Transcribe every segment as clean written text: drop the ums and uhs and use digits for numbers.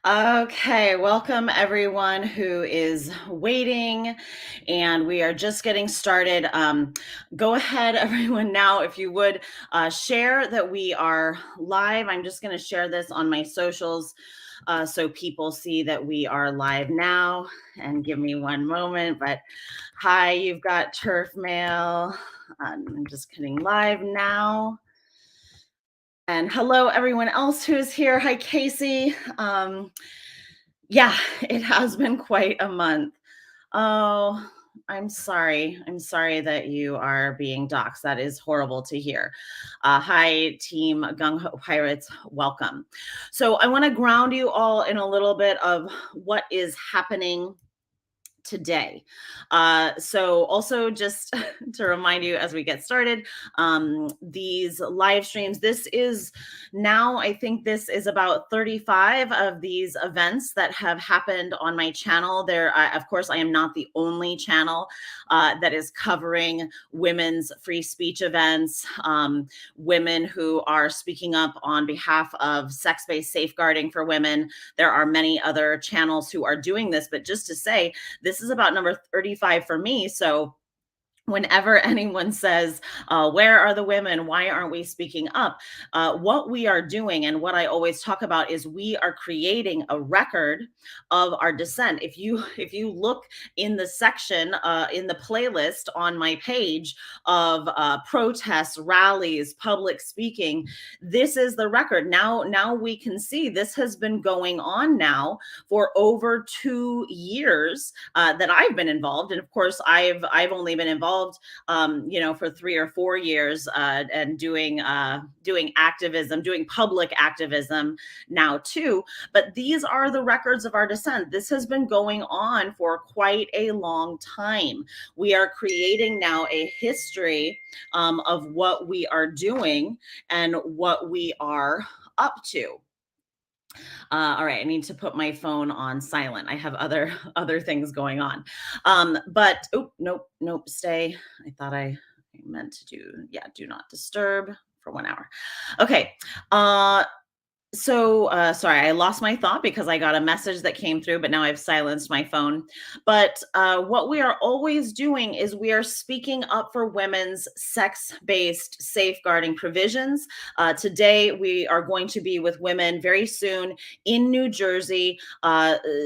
Okay, welcome everyone who is waiting, and we are just getting started. Go ahead, everyone, now, if you would share that we are live. I'm just going to share this on my socials so people see that we are live now. And give me one moment. But hi, you've got Turf Mail. I'm just kidding, live now. And hello, everyone else who is here. Hi, Casey. Yeah, it has been quite a month. Oh, I'm sorry. I'm sorry that you are being doxxed. That is horrible to hear. Hi, Team Gung Ho Pirates. Welcome. So, I want to ground you all in a little bit of what is happening today. So also just to remind you as we get started, these live streams, this is now, I think this is about 35 of these events that have happened on my channel. Of course, I am not the only channel that is covering women's free speech events, women who are speaking up on behalf of sex-based safeguarding for women. There are many other channels who are doing this, but just to say, this is about number 35 for me. So whenever anyone says, where are the women? Why aren't we speaking up? What we are doing, and what I always talk about, is we are creating a record of our dissent. If you look in the section, in the playlist on my page of protests, rallies, public speaking, this is the record. Now we can see this has been going on now for over 2 years that I've been involved. And of course, I've only been involved for 3 or 4 years and doing activism, doing public activism now too. But these are the records of our dissent. This has been going on for quite a long time. We are creating now a history of what we are doing and what we are up to. All right, I need to put my phone on silent. I have other things going on. But nope, stay. I thought I meant to do not disturb for 1 hour. Okay. Sorry, I lost my thought because I got a message that came through, but now I've silenced my phone. But what we are always doing is we are speaking up for women's sex-based safeguarding provisions. Today, we are going to be with women very soon in New Jersey,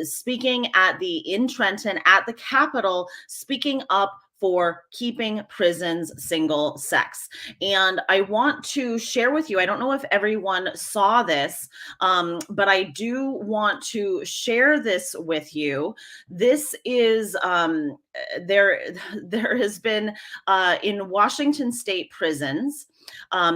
speaking in Trenton, at the Capitol, speaking up for keeping prisons single sex. And I want to share with you, I don't know if everyone saw this, but I do want to share this with you. This is, there has been, in Washington state prisons,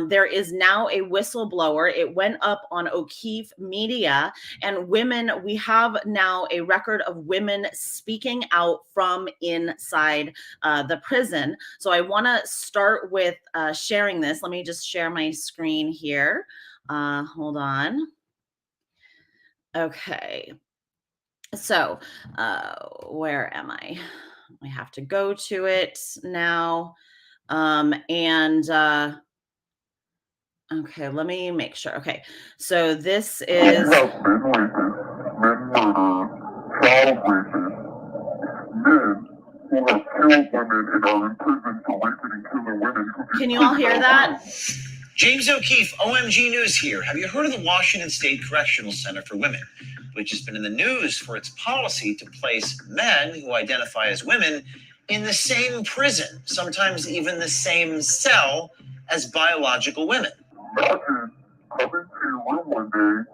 there is now a whistleblower. It went up on O'Keefe Media, and we have now a record of women speaking out from inside the prison. So I want to start with sharing this. Let me just share my screen here. Hold on. Okay. So where am I? I have to go to it now. Okay, let me make sure. Okay, so this is. Men murder, child rapists, men who have killed women and are in prison for raping and killing women. Can you all hear that? James O'Keefe, OMG News here. Have you heard of the Washington State Correctional Center for Women, which has been in the news for its policy to place men who identify as women in the same prison, sometimes even the same cell as biological women? Imagine coming to your room one day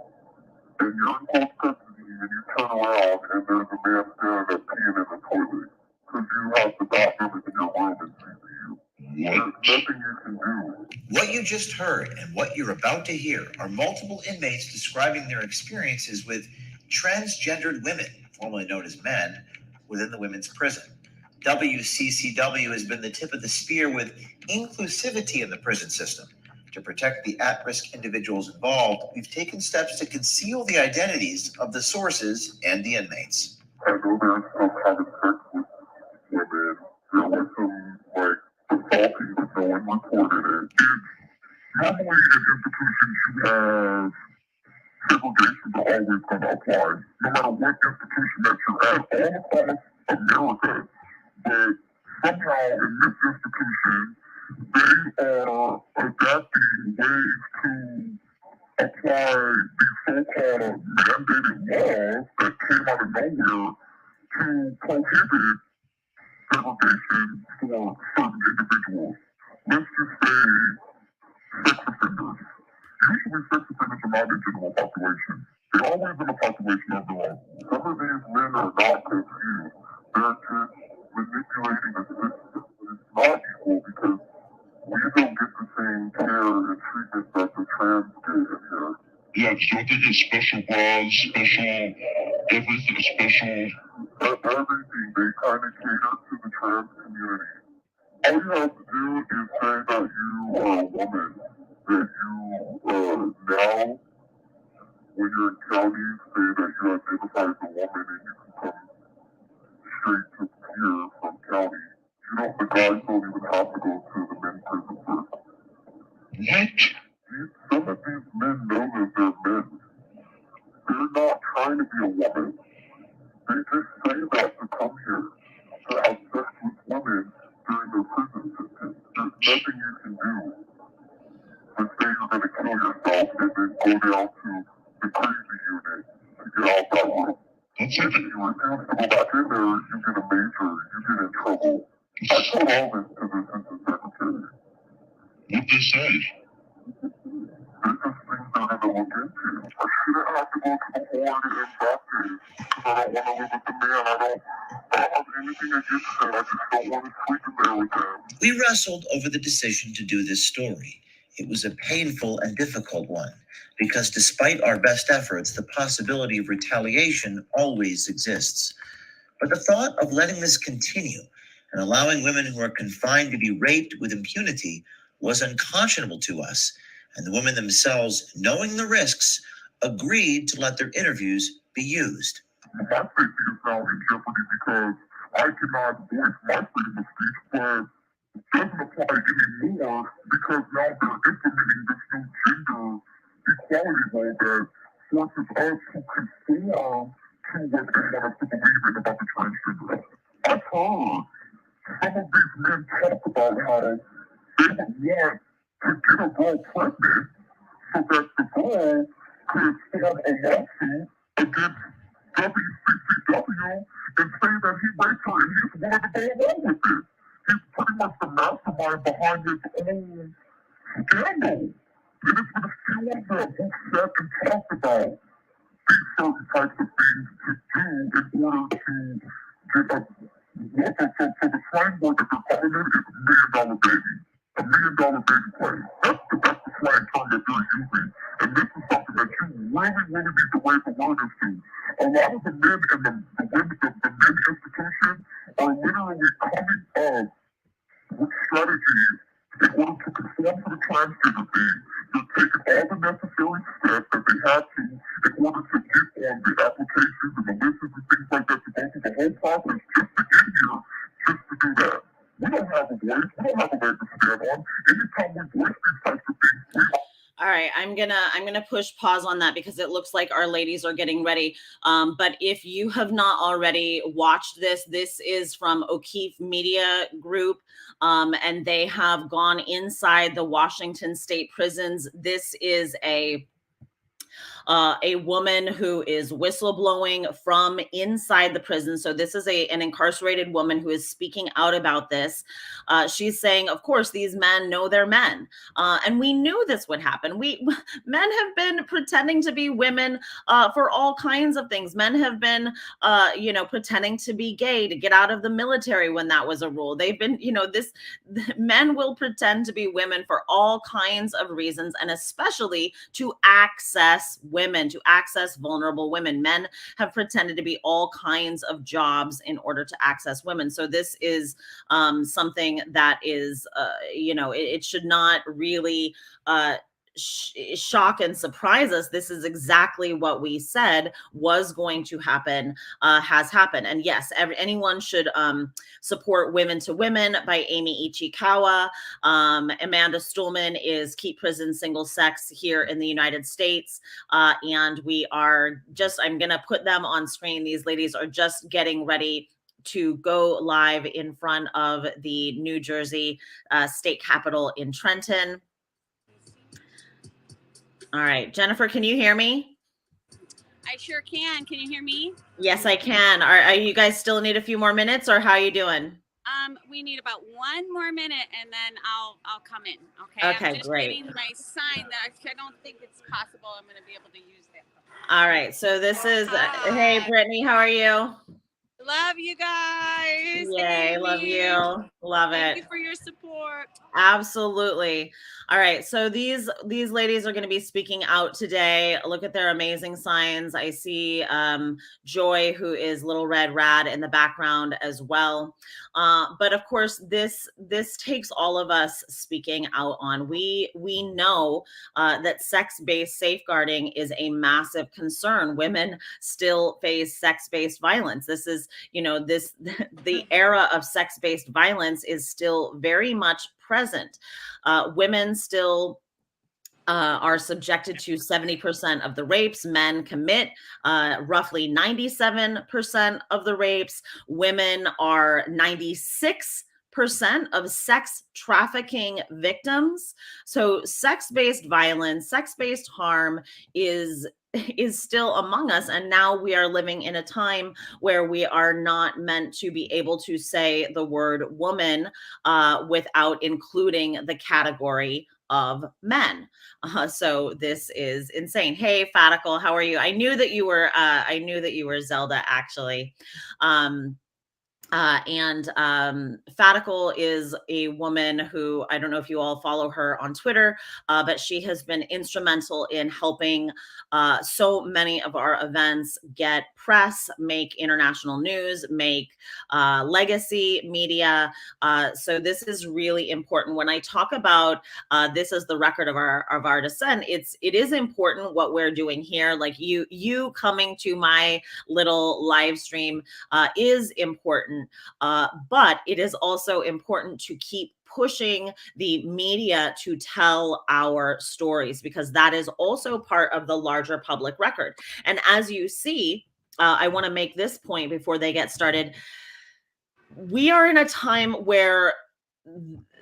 and you're in close custody and you turn around and there's a man standing there peeing in the toilet because you have the doc members in your room and see you. There's nothing you can do. What you just heard and what you're about to hear are multiple inmates describing their experiences with transgendered women, formerly known as men, within the women's prison. WCCW has been the tip of the spear with inclusivity in the prison system. To protect the at-risk individuals involved, we've taken steps to conceal the identities of the sources and the inmates. I know there's some having sex with women. There was some, assaulting, but no one reported it. Normally in institutions you have segregation is always going to apply, no matter what institution that you're at, all across America. But somehow in this institution, they are adapting ways to apply these so-called mandated laws that came out of nowhere to prohibit segregation for certain individuals. Let's just say sex offenders. Usually sex offenders are not in general population. They're always in the population of their own. Some of these men are not confused. They're just manipulating the system. It's not equal because we don't get the same care and treatment that the trans get in here. Yeah, because don't they get special bras, special everything, special everything. They kind of cater to the trans community. All you have to do is say that you are a woman, that you now, when you're in counties, say that you identify as a woman and you can come straight to here from county. You don't, the guys don't even have to go to the men's prison first. What? Some of these men know that they're men. They're not trying to be a woman. They just say that to come here, to have sex with women during their prison sentence. There's nothing you can do but say you're going to kill yourself and then go down to the crazy unit to get out that room. If you refuse to go back in there, you get a major, you get in trouble. I told all this to the assistant secretary. What'd they say? This is things they're going to look into. I shouldn't have to go to the ward and back there because I don't want to live with the man. I don't have anything against that. I just don't want to sleep in there with them. We wrestled over the decision to do this story. It was a painful and difficult one because despite our best efforts, the possibility of retaliation always exists. But the thought of letting this continue and allowing women who are confined to be raped with impunity was unconscionable to us, and the women themselves, knowing the risks, agreed to let their interviews be used. My safety is now in jeopardy because I cannot voice my freedom of speech, but it doesn't apply anymore because now they're implementing this new gender equality law that forces us to conform to what they want us to believe in about the transgender. I've heard some of these men talk about how they would want to get a girl pregnant so that the girl could form a lawsuit against WCCW and say that he raped her and he's wanted to go along with it. He's pretty much the mastermind behind his own scandal. And it's been a few of them who sat and talked about these certain types of things to do in order to get a for the slang word that they're calling it is $1 million baby. $1 million baby play. That's the slang term that they're using. And this is something that you really need to raise awareness to. A lot of the men in the men institution are literally coming up with strategies in order to conform to the transgender thing. They're taking all the necessary steps that they have to in order to get on the applications and the lists and things like that to go through the whole process just to get here, just to do that. We don't have a voice. We don't have a leg to stand on. Anytime we voice these types of things, all right, I'm gonna push pause on that because it looks like our ladies are getting ready. But if you have not already watched this is from O'Keefe Media Group, and they have gone inside the Washington State prisons. This is a woman who is whistleblowing from inside the prison. So this is an incarcerated woman who is speaking out about this. She's saying, of course, these men know they're men. And we knew this would happen. Men have been pretending to be women for all kinds of things. Men have been, pretending to be gay to get out of the military when that was a rule. They've been, men will pretend to be women for all kinds of reasons, and especially to access women, to access vulnerable women. Men have pretended to be all kinds of jobs in order to access women. So this is something that is, it should not really shock and surprise us. This is exactly what we said was going to happen, has happened. And yes, anyone should support Women to Women by Amy Ichikawa. Amanda Stuhlman is Keep Prison Single Sex here in the United States. And we are just, I'm going to put them on screen. These ladies are just getting ready to go live in front of the New Jersey state capitol in Trenton. All right, Jennifer, can you hear me? I sure can. Can you hear me? Yes, I can. Are you guys still need a few more minutes, or how are you doing? We need about 1 more minute, and then I'll come in. Okay. Okay, I'm just great. getting my sign that I don't think it's possible I'm going to be able to use that. All right. So this is hey, Brittany, how are you? Love you guys. Yay, love you. Love it. Thank you for your support. Absolutely. All right. So these ladies are going to be speaking out today. Look at their amazing signs. I see Joy, who is Little Red Rad in the background as well. But of course, this takes all of us speaking out on. We know that sex-based safeguarding is a massive concern. Women still face sex-based violence. This is, the era of sex-based violence is still very much present. Women still are subjected to 70% of the rapes. Men commit roughly 97% of the rapes. Women are 96% of sex trafficking victims. So sex-based violence, sex-based harm is still among us. And now we are living in a time where we are not meant to be able to say the word woman without including the category of men. So this is insane. Hey, Fatical, how are you? I knew that you were Zelda, actually. Fatical is a woman who, I don't know if you all follow her on Twitter, but she has been instrumental in helping so many of our events get press, make international news, make legacy media. So this is really important. When I talk about this as the record of our descent, it is important what we're doing here. Like you coming to my little live stream is important. But it is also important to keep pushing the media to tell our stories, because that is also part of the larger public record. And as you see, I want to make this point before they get started. We are in a time where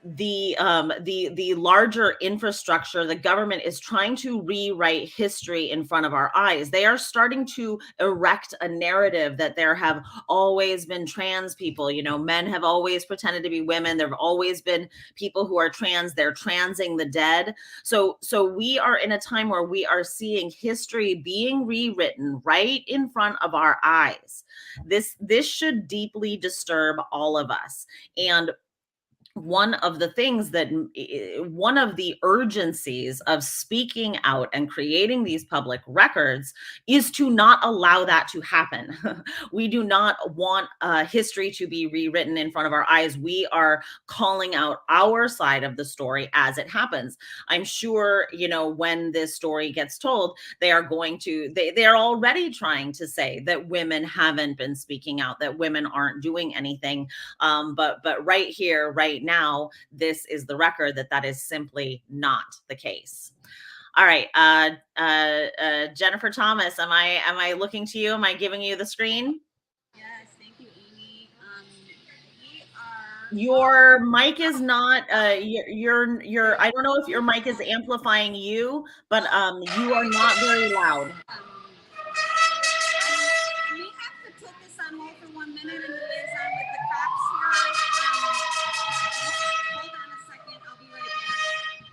the larger infrastructure, the government is trying to rewrite history in front of our eyes. They are starting to erect a narrative that there have always been trans people. Men have always pretended to be women. There have always been people who are trans. They're transing the dead. So we are in a time where we are seeing history being rewritten right in front of our eyes. This should deeply disturb all of us. And one of the urgencies of speaking out and creating these public records is to not allow that to happen. We do not want history to be rewritten in front of our eyes. We are calling out our side of the story as it happens. I'm sure, when this story gets told, they are already trying to say that women haven't been speaking out, that women aren't doing anything. But right here, right now, this is the record that is simply not the case. All right, Jennifer Thomas, am I looking to you? Am I giving you the screen? Yes, thank you, Amy. Your mic is not. Your. I don't know if your mic is amplifying you, but you are not very loud. We have to put this on hold for 1 minute and liaison with the cops here. Hold on a second. I'll be right back.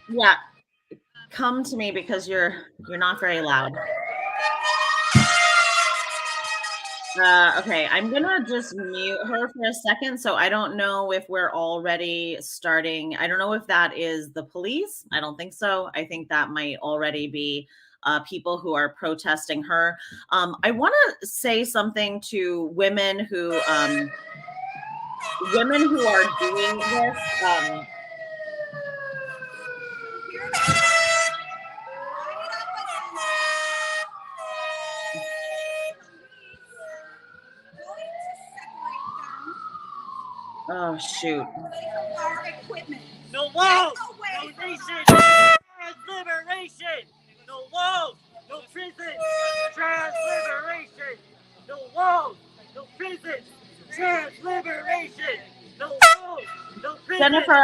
Yeah, come to me because you're not very loud. Okay, I'm gonna just mute her for a second. So I don't know if we're already starting. I don't know if that is the police. I don't think so. I think that might already be people who are protesting her. I want to say something to women who are doing this. Oh, shoot. Our equipment. No walls, no nation, trans liberation. No walls, no prison, trans liberation. No walls, no prison, trans liberation. No walls, no prison. Jennifer,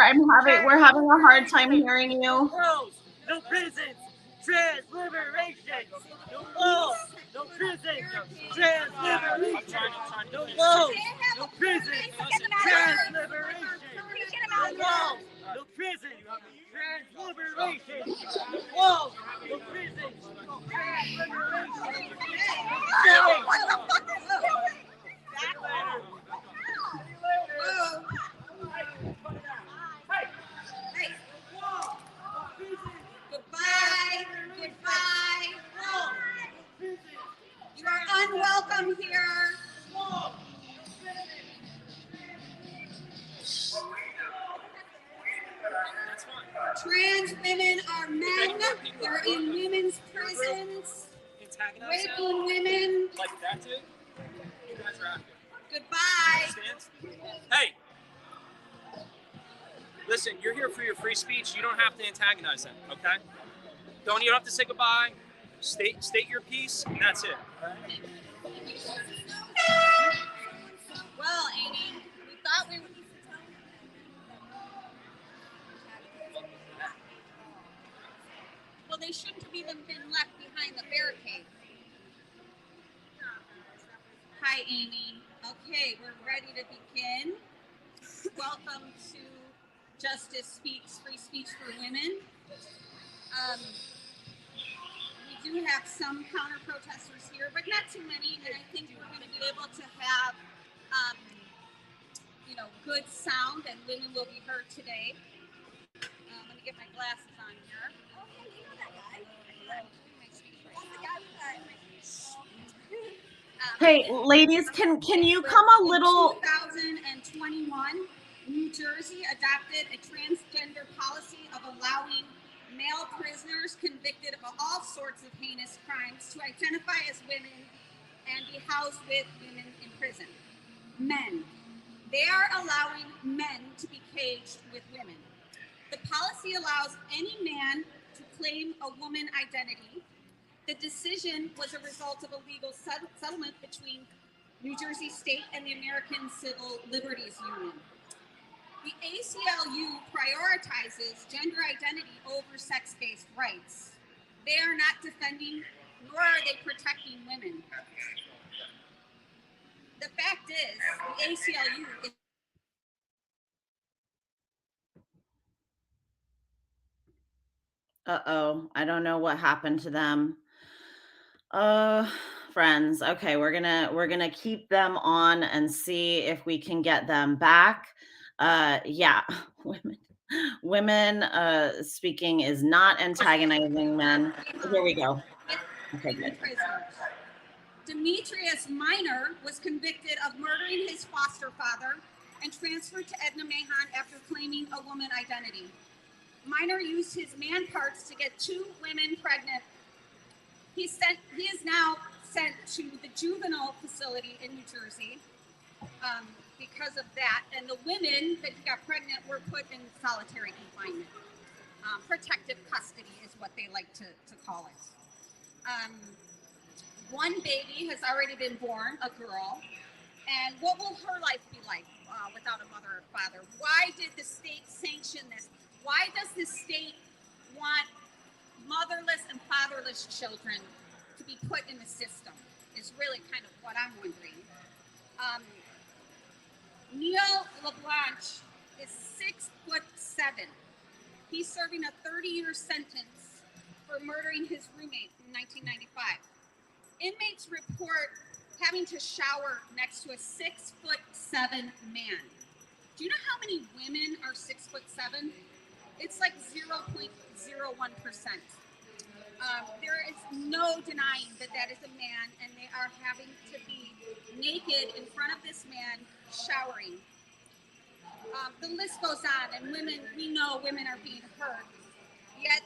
we're having a hard time hearing you. No walls, no prisons, trans liberation. No walls, no prisons, trans liberation. No walls, no prisons, trans liberation. No walls, no prison, trans liberation. No walls, no prison, trans liberation. What the fuck is going? Hey. Goodbye. Goodbye. You are unwelcome here. Trans women are men. They're in women's prisons, raping women. Like that too? You guys are active. Goodbye. Hey! Listen, you're here for your free speech. You don't have to antagonize them, okay? You don't have to say goodbye. State your piece, and that's it. Well, Amy, we thought we would. Well, they shouldn't have even been left behind the barricade. Hi, Amy. Okay, we're ready to begin. Welcome to Justice Speaks, Free Speech for Women. We do have some counter-protesters here, but not too many, and I think we're going to be able to have, good sound, and women will be heard today. Let me get my glasses on here. Hey, ladies, can you come a little? In 2021, New Jersey adopted a transgender policy of allowing male prisoners convicted of all sorts of heinous crimes to identify as women and be housed with women in prison. Men. They are allowing men to be caged with women. The policy allows any man to claim a woman identity. The decision was a result of a legal settlement between New Jersey State and the American Civil Liberties Union. The ACLU prioritizes gender identity over sex-based rights. They are not defending, nor are they protecting women. The fact is, the ACLU is Uh-oh, I don't know what happened to them. Friends, okay, we're gonna keep them on and see if we can get them back. Yeah, women speaking is not antagonizing men. Here we go. Okay, good. Demetrius Minor was convicted of murdering his foster father and transferred to Edna Mahon after claiming a woman identity. Minor used his man parts to get 2 women pregnant. He is now sent to the juvenile facility in New Jersey because of that. And the women that he got pregnant were put in solitary confinement. Protective custody is what they like to call it. One baby has already been born, a girl. And what will her life be like without a mother or father? Why did the state sanction this? Why does the state want motherless and fatherless children to be put in the system is really kind of what I'm wondering. Neil LeBlanc is 6'7". He's serving a 30-year sentence for murdering his roommate in 1995. Inmates report having to shower next to a 6'7" man. Do you know how many women are 6'7"? It's like 0.01%. There is no denying that is a man, and they are having to be naked in front of this man showering. The list goes on, and women, we know women are being hurt. Yet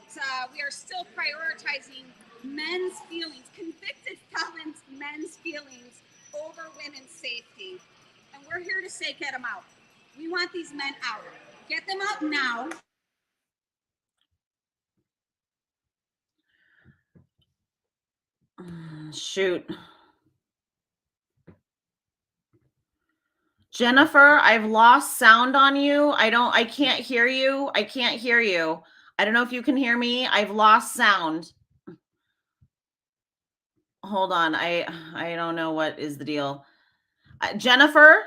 we are still prioritizing men's feelings, convicted felons' men's feelings over women's safety. And we're here to say, get them out. We We want these men out. Get them out now. Shoot. Jennifer, I've lost sound on you. I can't hear you. I can't hear you. I don't know if you can hear me. I've lost sound. Hold on. I don't know what is the deal. Jennifer,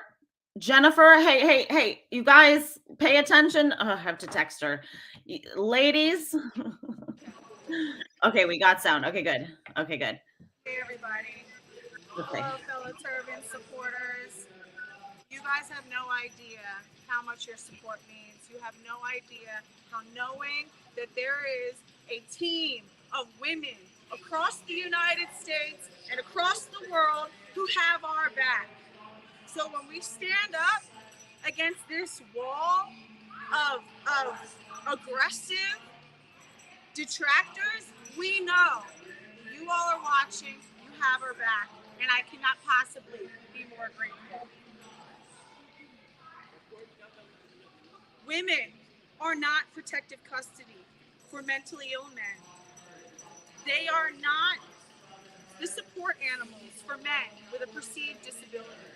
hey, you guys pay attention. Oh, I have to text her. Ladies. Okay, we got sound. Okay, good. Hey everybody, Okay. hello fellow Turban supporters. You guys have no idea how much your support means. You have no idea how knowing that there is a team of women across the United States and across the world who have our back. So when we stand up against this wall of aggressive detractors, we know you all are watching, you have our back, and I cannot possibly be more grateful. Women are not protective custody for mentally ill men. They are not the support animals for men with a perceived disability.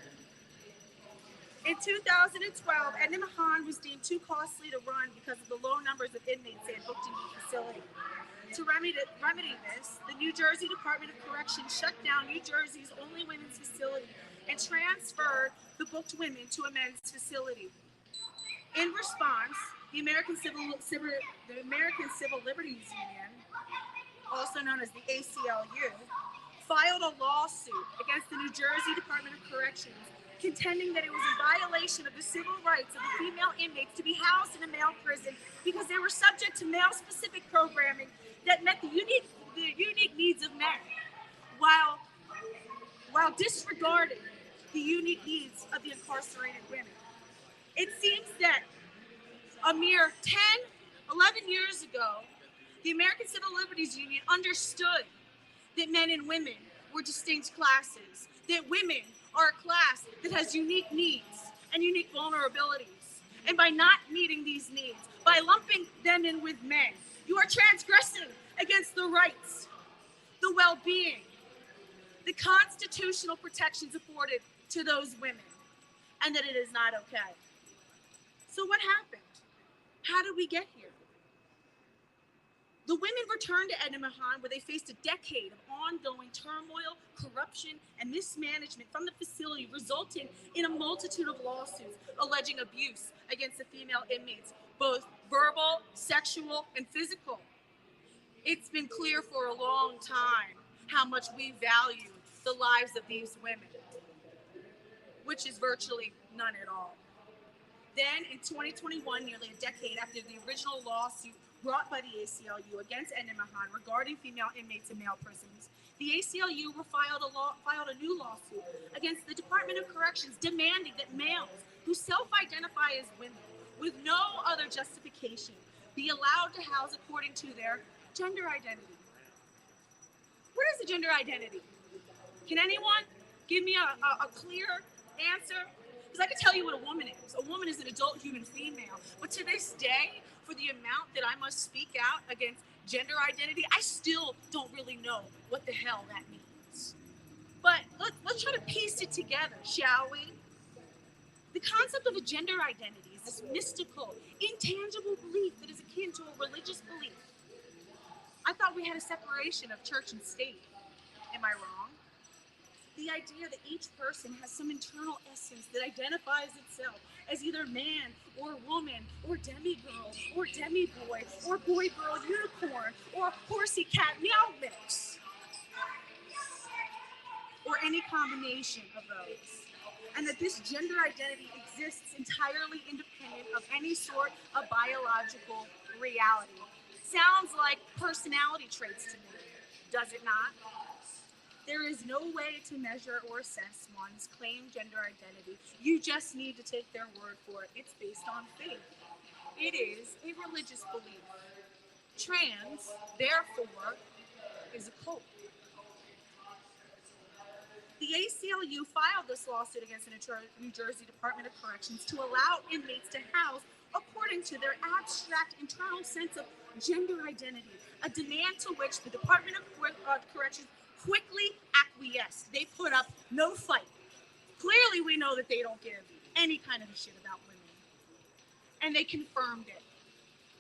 In 2012, Edna Mahan was deemed too costly to run because of the low numbers of inmates they had booked in the facility. To remedy this, the New Jersey Department of Corrections shut down New Jersey's only women's facility and transferred the booked women to a men's facility. In response, the American Civil Liberties Union, also known as the ACLU, filed a lawsuit against the New Jersey Department of Corrections, contending that it was in violation of the civil rights of the female inmates to be housed in a male prison because they were subject to male-specific programming that met the unique needs of men, while disregarding the unique needs of the incarcerated women. It seems that a mere 10, 11 years ago, the American Civil Liberties Union understood that men and women were distinct classes, that women are a class that has unique needs and unique vulnerabilities. And by not meeting these needs, by lumping them in with men, you are transgressing against the rights, the well-being, the constitutional protections afforded to those women, and that it is not okay. So what happened? How did we get here? The women returned to Edna Mahan, where they faced a decade of ongoing turmoil, corruption, and mismanagement from the facility, resulting in a multitude of lawsuits alleging abuse against the female inmates, both verbal, sexual, and physical. It's been clear for a long time how much we value the lives of these women, which is virtually none at all. Then in 2021, nearly a decade after the original lawsuit brought by the ACLU against Edna Mahan regarding female inmates in male prisons, the ACLU filed a new lawsuit against the Department of Corrections, demanding that males who self-identify as women with no other justification be allowed to house according to their gender identity. What is a gender identity? Can anyone give me a clear answer? Because I can tell you what a woman is. A woman is an adult human female. But to this day, for the amount that I must speak out against gender identity, I still don't really know what the hell that means. But let's try to piece it together, shall we? The concept of a gender identity is this mystical, intangible belief that is akin to a religious belief. I thought we had a separation of church and state. Am I wrong? The idea that each person has some internal essence that identifies itself as either man or woman or demigirl or demiboy or boy-girl unicorn or horsey cat meow mix, or any combination of those. And that this gender identity exists entirely independent of any sort of biological reality. Sounds like personality traits to me, does it not? There is no way to measure or assess one's claimed gender identity. You just need to take their word for it. It's based on faith. It is a religious belief. Trans, therefore, is a cult. The The ACLU filed this lawsuit against the New Jersey Department of Corrections to allow inmates to house according to their abstract internal sense of gender identity, a demand to which the Department of Corrections quickly acquiesced. They put up no fight. Clearly, we know that they don't give any kind of a shit about women. And they confirmed it.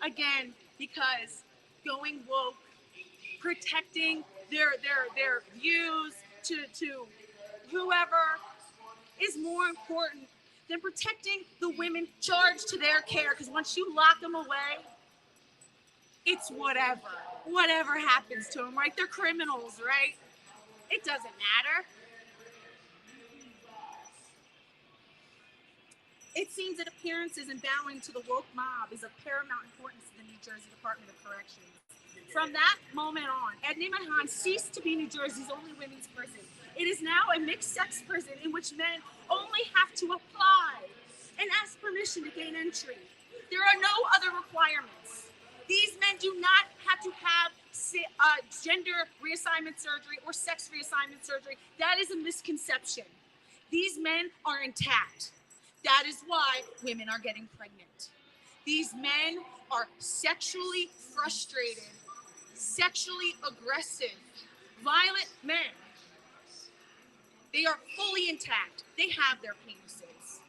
Again, because going woke, protecting their views to whoever is more important than protecting the women charged to their care. Because once you lock them away, it's whatever happens to them, right? They're criminals, right? It doesn't matter. It seems that appearances and bowing to the woke mob is of paramount importance to the New Jersey Department of Corrections. From that moment on, Mahan ceased to be New Jersey's only women's prison. It is now a mixed-sex prison in which men only have to apply and ask permission to gain entry. There are no other requirements. These men do not have to have gender reassignment surgery or sex reassignment surgery. That is a misconception. These men are intact. That is why women are getting pregnant. These men are sexually frustrated, sexually aggressive, violent men. They are fully intact. They have their penises.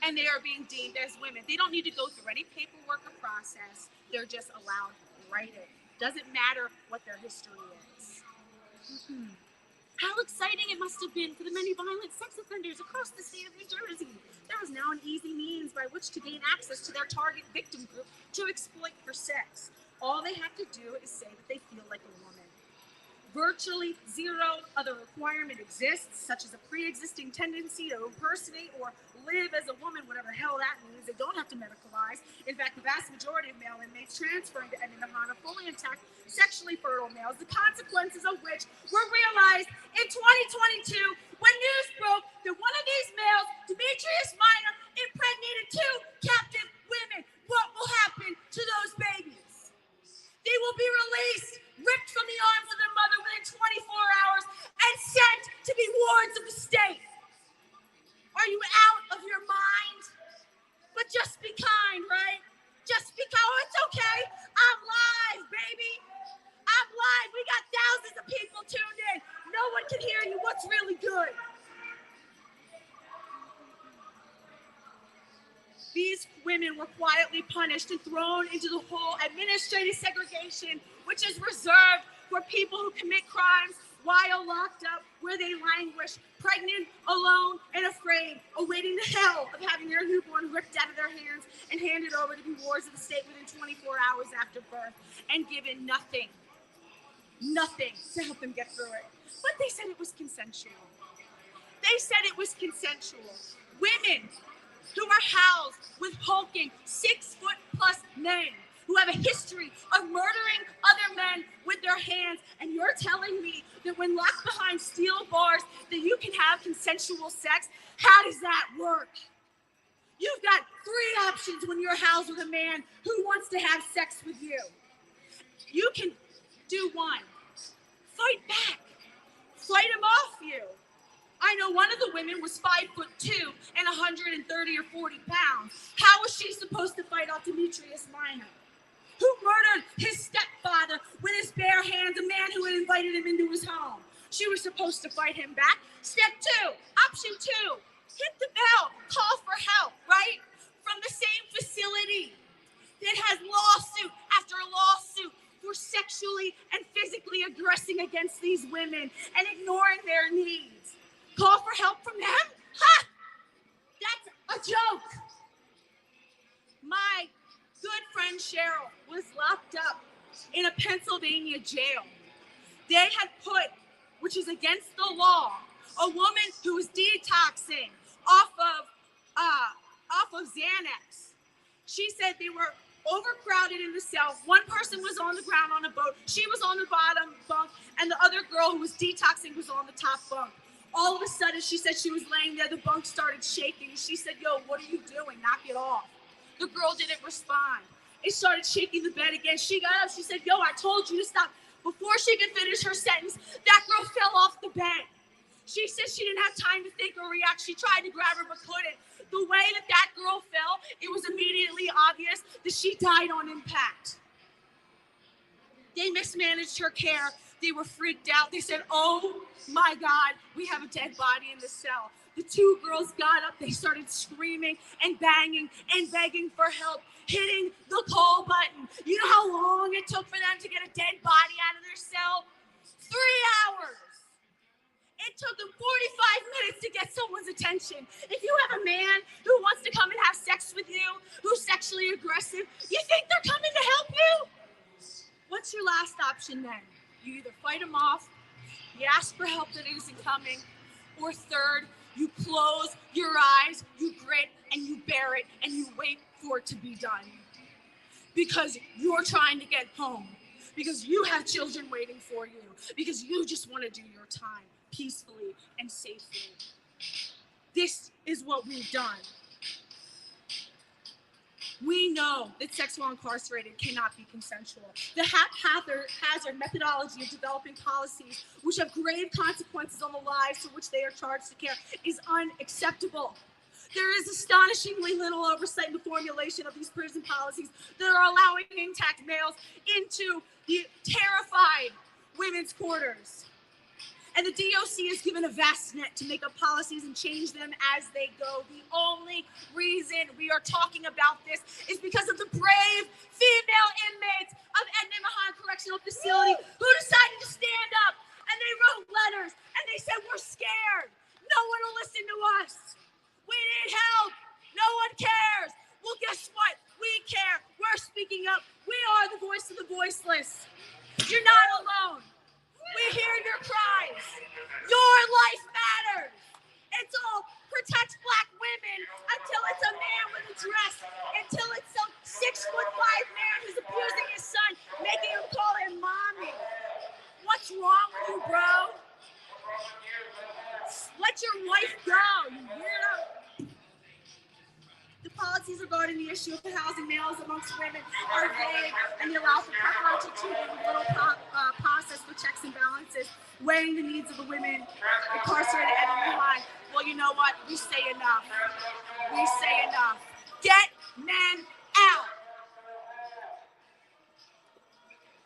And they are being deemed as women. They don't need to go through any paperwork or process. They're just allowed right in. Doesn't matter what their history is. How exciting it must have been for the many violent sex offenders across the state of New Jersey. There was now an easy means by which to gain access to their target victim group to exploit for sex. All they have to do is say that they feel like a woman. Virtually zero other requirement exists, such as a pre-existing tendency to impersonate or live as a woman, whatever the hell that means. They don't have to medicalize. In fact, the vast majority of male inmates transferring to Mahan are fully intact, sexually fertile males, the consequences of which were realized in 2022 when news broke that one of these males, Demetrius Minor, impregnated 2 captive women. What will happen to those babies? They will be released, ripped from the arms of their mother within 24 hours, and sent to be wards of the state. Are you out of your mind? But just be kind, right? Just be kind. Oh, it's okay. I'm live, baby. I'm live. We got thousands of people tuned in. No one can hear you. What's really good? These women were quietly punished and thrown into the whole administrative segregation, which is reserved for people who commit crimes while locked up, where they languish, pregnant, alone, and afraid, awaiting the hell of having their newborn ripped out of their hands and handed over to be wards of the state within 24 hours after birth, and given nothing to help them get through it. But they said it was consensual. They said it was consensual. Women who are housed with hulking 6-foot-plus men who have a history of murdering other men with their hands, and you're telling me that when locked behind steel bars that you can have consensual sex? How does that work? You've got 3 options when you're housed with a man who wants to have sex with you. You can do one. Fight back. Fight him off you. I know one of the women was 5'2" and 130 or 40 pounds. How was she supposed to fight off Demetrius Minor, who murdered his stepfather with his bare hands, a man who had invited him into his home? She was supposed to fight him back. Step 2, option 2, hit the bell, call for help, right? From the same facility that has lawsuit after lawsuit for sexually and physically aggressing against these women and ignoring their needs. Call for help from them? Ha! That's a joke. My good friend Cheryl was locked up in a Pennsylvania jail. They had put, which is against the law, a woman who was detoxing off of Xanax. She said they were overcrowded in the cell. One person was on the ground on a boat. She was on the bottom bunk, and the other girl who was detoxing was on the top bunk. All of a sudden, she said she was laying there. The bunk started shaking. She said, yo, what are you doing? Knock it off. The girl didn't respond. It started shaking the bed again. She got up. She said, yo, I told you to stop. Before she could finish her sentence, that girl fell off the bed. She said says she didn't have time to think or react. She tried to grab her but couldn't. The way that girl fell, it was immediately obvious that she died on impact. They mismanaged her care. They were freaked out. They said, oh my God, we have a dead body in the cell. The two girls got up. They started screaming and banging and begging for help, hitting the call button. You know how long it took for them to get a dead body out of their cell? 3 hours. It took them 45 minutes to get someone's attention. If you have a man who wants to come and have sex with you, who's sexually aggressive, you think they're coming to help you? What's your last option then? You either fight him off, you ask for help that isn't coming, or third, you close your eyes, you grit, and you bear it, and you wait for it to be done. Because you're trying to get home, because you have children waiting for you, because you just want to do your time peacefully and safely. This is what we've done. We know that sex while incarcerated cannot be consensual. The haphazard methodology of developing policies which have grave consequences on the lives to which they are charged to care is unacceptable. There is astonishingly little oversight in the formulation of these prison policies that are allowing intact males into the terrified women's quarters. And the DOC is given a vast net to make up policies and change them as they go. The only reason we are talking about this is because of the brave female inmates of Edna Correctional Facility who decided to stand up, and they wrote letters and they said, we're scared. No one will listen to us. We need help. No one cares. Well, guess what? We care. We're speaking up. We are the voice of the voiceless. You're not alone. We hear your cries. Your life matters. It's all protect Black women until it's a man with a dress, until it's some 6'5" man who's abusing his son, making him call him mommy. What's wrong with you, bro? Let your wife go, you weirdo. The policies regarding the issue of housing males amongst women are vague, and they allow for preferential treatment with little process for checks and balances, weighing the needs of the women incarcerated and in the line. Well, you know what? We say enough. We say enough. Get men out.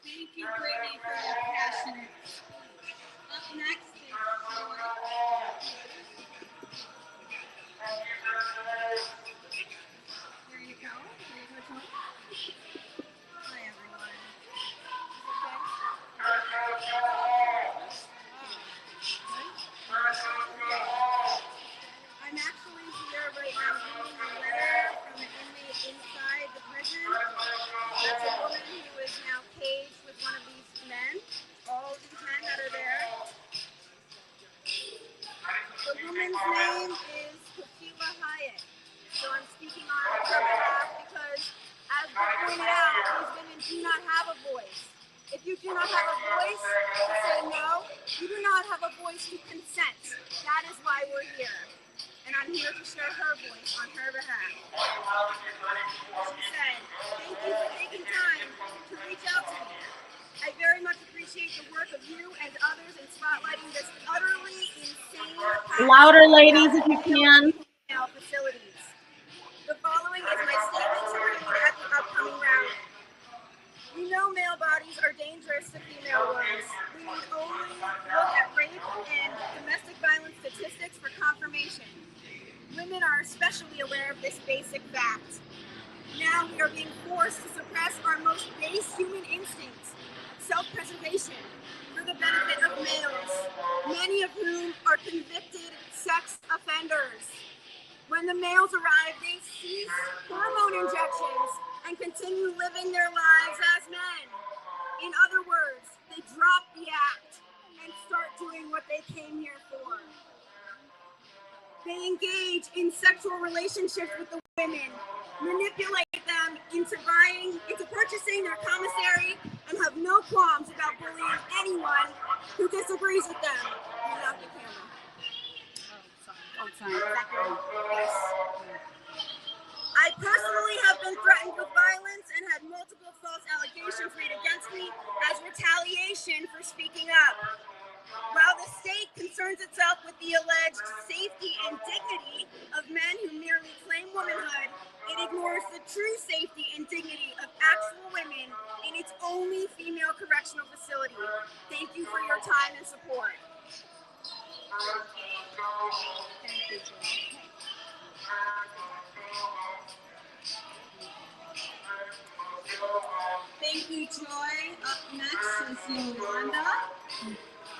Thank you, Brittany, for your passionate speech. Up next is There you go. Hi, everyone. I'm actually here right now reading a letter from an inmate inside the prison. It's a woman who is now caged with one of these men, all of these men that are there. The woman's name is Tequila Hyatt. So I'm speaking on her behalf because, as we pointed out, these women do not have a voice. If you do not have a voice to say no, you do not have a voice to consent. That is why we're here. And I'm here to share her voice on her behalf. She said, thank you for taking time to reach out to me. I very much appreciate the work of you and others in spotlighting this utterly insane Louder, ladies, if you can. facilities. The following is my statement to read at the upcoming rally. We know male bodies are dangerous to female ones. We need only look at rape and domestic violence statistics for confirmation. Women are especially aware of this basic fact. Now we are being forced to suppress our most base human instincts, self-preservation, for the benefit of males, many of whom are convicted sex offenders. When the males arrive, they cease hormone injections and continue living their lives as men. In other words, they drop the act and start doing what they came here for. They engage in sexual relationships with the women, manipulate them into purchasing their commissary, and have no qualms about bullying anyone who disagrees with them. You love the camera. Oh, sorry. Yes. I personally have been threatened with violence and had multiple false allegations made against me as retaliation for speaking up. While the state concerns itself with the alleged safety and dignity of men who merely claim womanhood, it ignores the true safety and dignity of actual women in its only female correctional facility. Thank you for your time and support. Thank you, Joy. Thank you, Joy. Up next is Yolanda.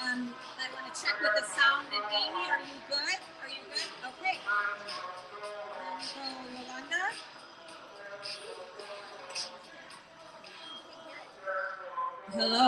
I want to check with the sound and Amy. Are you good? Are you good? Okay. Then we go Yolanda. Hello.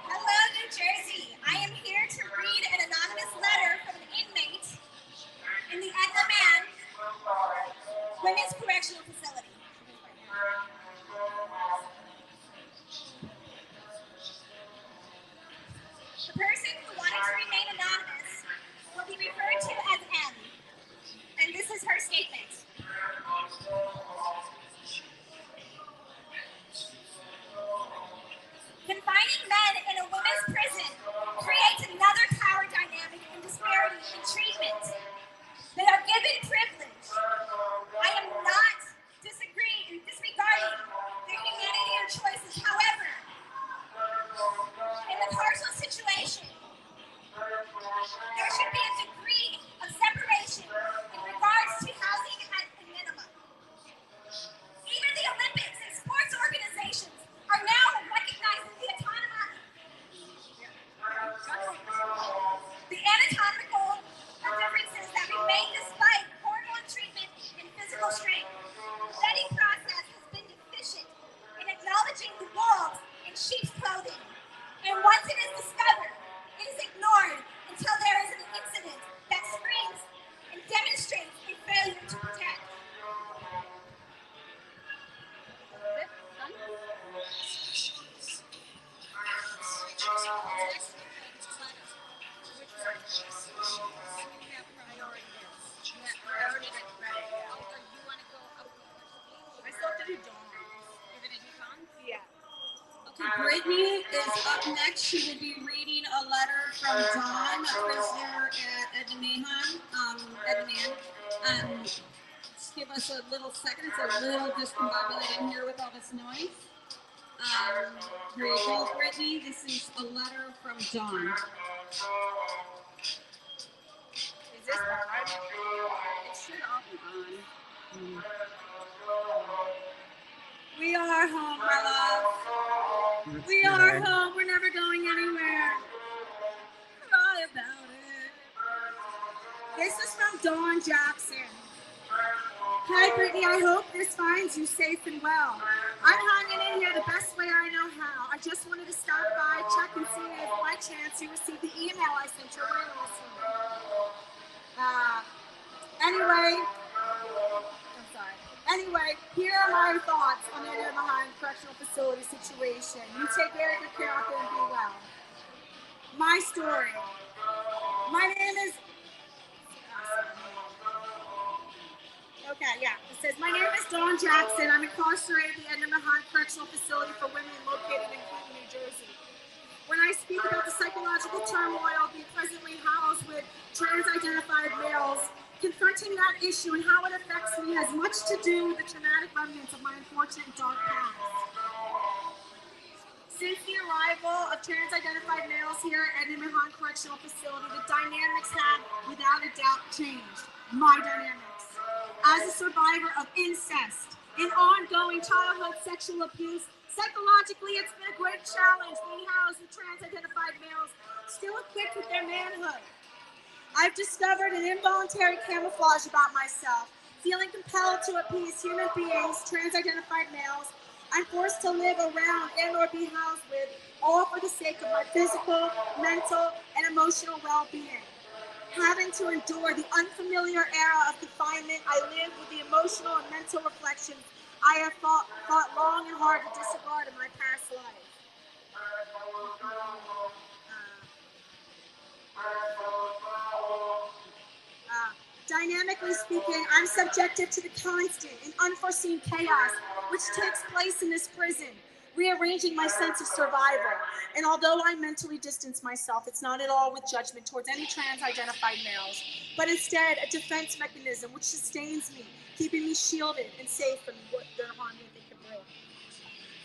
Hello, New Jersey. I am here to read an anonymous letter from an inmate in the Edna Man Women's Correctional Facility. The person who wanted to remain anonymous will be referred to as M. And this is her statement. Confining men in a women's prison creates another power dynamic and disparity in treatment. They are given privilege. I am not disregarding their humanity or choices. However, in the carceral situation, there should be a degree of separation in regards to housing at a minimum. Even the Olympics and sports organizations are now recognizing the anatomical differences that remain despite hormone treatment and physical strength. The vetting process has been deficient in acknowledging the wolves in sheep's clothing. And once it is discovered, it is ignored until there is an incident that screams and demonstrates a failure to protect. Okay, Brittany is up next. She will be reading a letter from Dawn, a prisoner at Edna Man. Just give us a little second. It's a little discombobulated in here with all this noise. Here you go, Brittany. This is a letter from Dawn. Is this on? It should all be on. We are home, my love. We are home. We're never going anywhere. Cry about it. This is from Dawn Jackson. Hi, Brittany. I hope this finds you safe and well. I'm hanging in here the best way I know how. I just wanted to stop by, check and see if by chance you received the email I sent you earlier this week. Anyway, here are my thoughts on the Edna Correctional Facility situation. You take very good care out there and be well. My story. My name is... It says, my name is Dawn Jackson. I'm incarcerated at the Edna Correctional Facility for women located in Trenton, New Jersey. When I speak about the psychological turmoil being presently housed with trans-identified males, confronting that issue and how it affects me has much to do with the traumatic remnants of my unfortunate dark past. Since the arrival of trans-identified males here at Edna Correctional Facility, the dynamics have, without a doubt, changed. My dynamics. As a survivor of incest, and ongoing childhood sexual abuse. Psychologically, it's been a great challenge being housed with trans-identified males still equipped with their manhood. I've discovered an involuntary camouflage about myself, feeling compelled to appease human beings, trans-identified males. I'm forced to live around and or be housed with, all for the sake of my physical, mental, and emotional well-being. Having to endure the unfamiliar era of confinement, I live with the emotional and mental reflections I have fought long and hard to disregard in my past life. Dynamically speaking, I'm subjected to the constant and unforeseen chaos which takes place in this prison, rearranging my sense of survival. And although I mentally distance myself, it's not at all with judgment towards any trans-identified males, but instead a defense mechanism which sustains me, keeping me shielded and safe from what their harm that they can bring.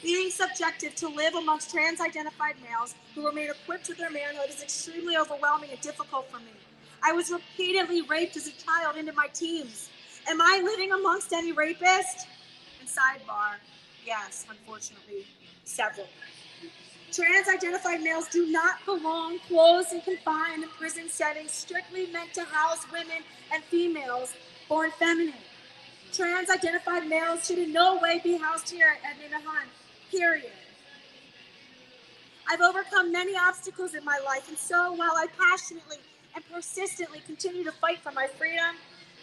Being subjected to live amongst trans-identified males who remain equipped with their manhood is extremely overwhelming and difficult for me. I was repeatedly raped as a child into my teens. Am I living amongst any rapists? And sidebar, yes, unfortunately, several. Trans-identified males do not belong closed and confined in prison settings strictly meant to house women and females born feminine. Trans-identified males should in no way be housed here at Ninahan, period. I've overcome many obstacles in my life, and so while I passionately and persistently continue to fight for my freedom,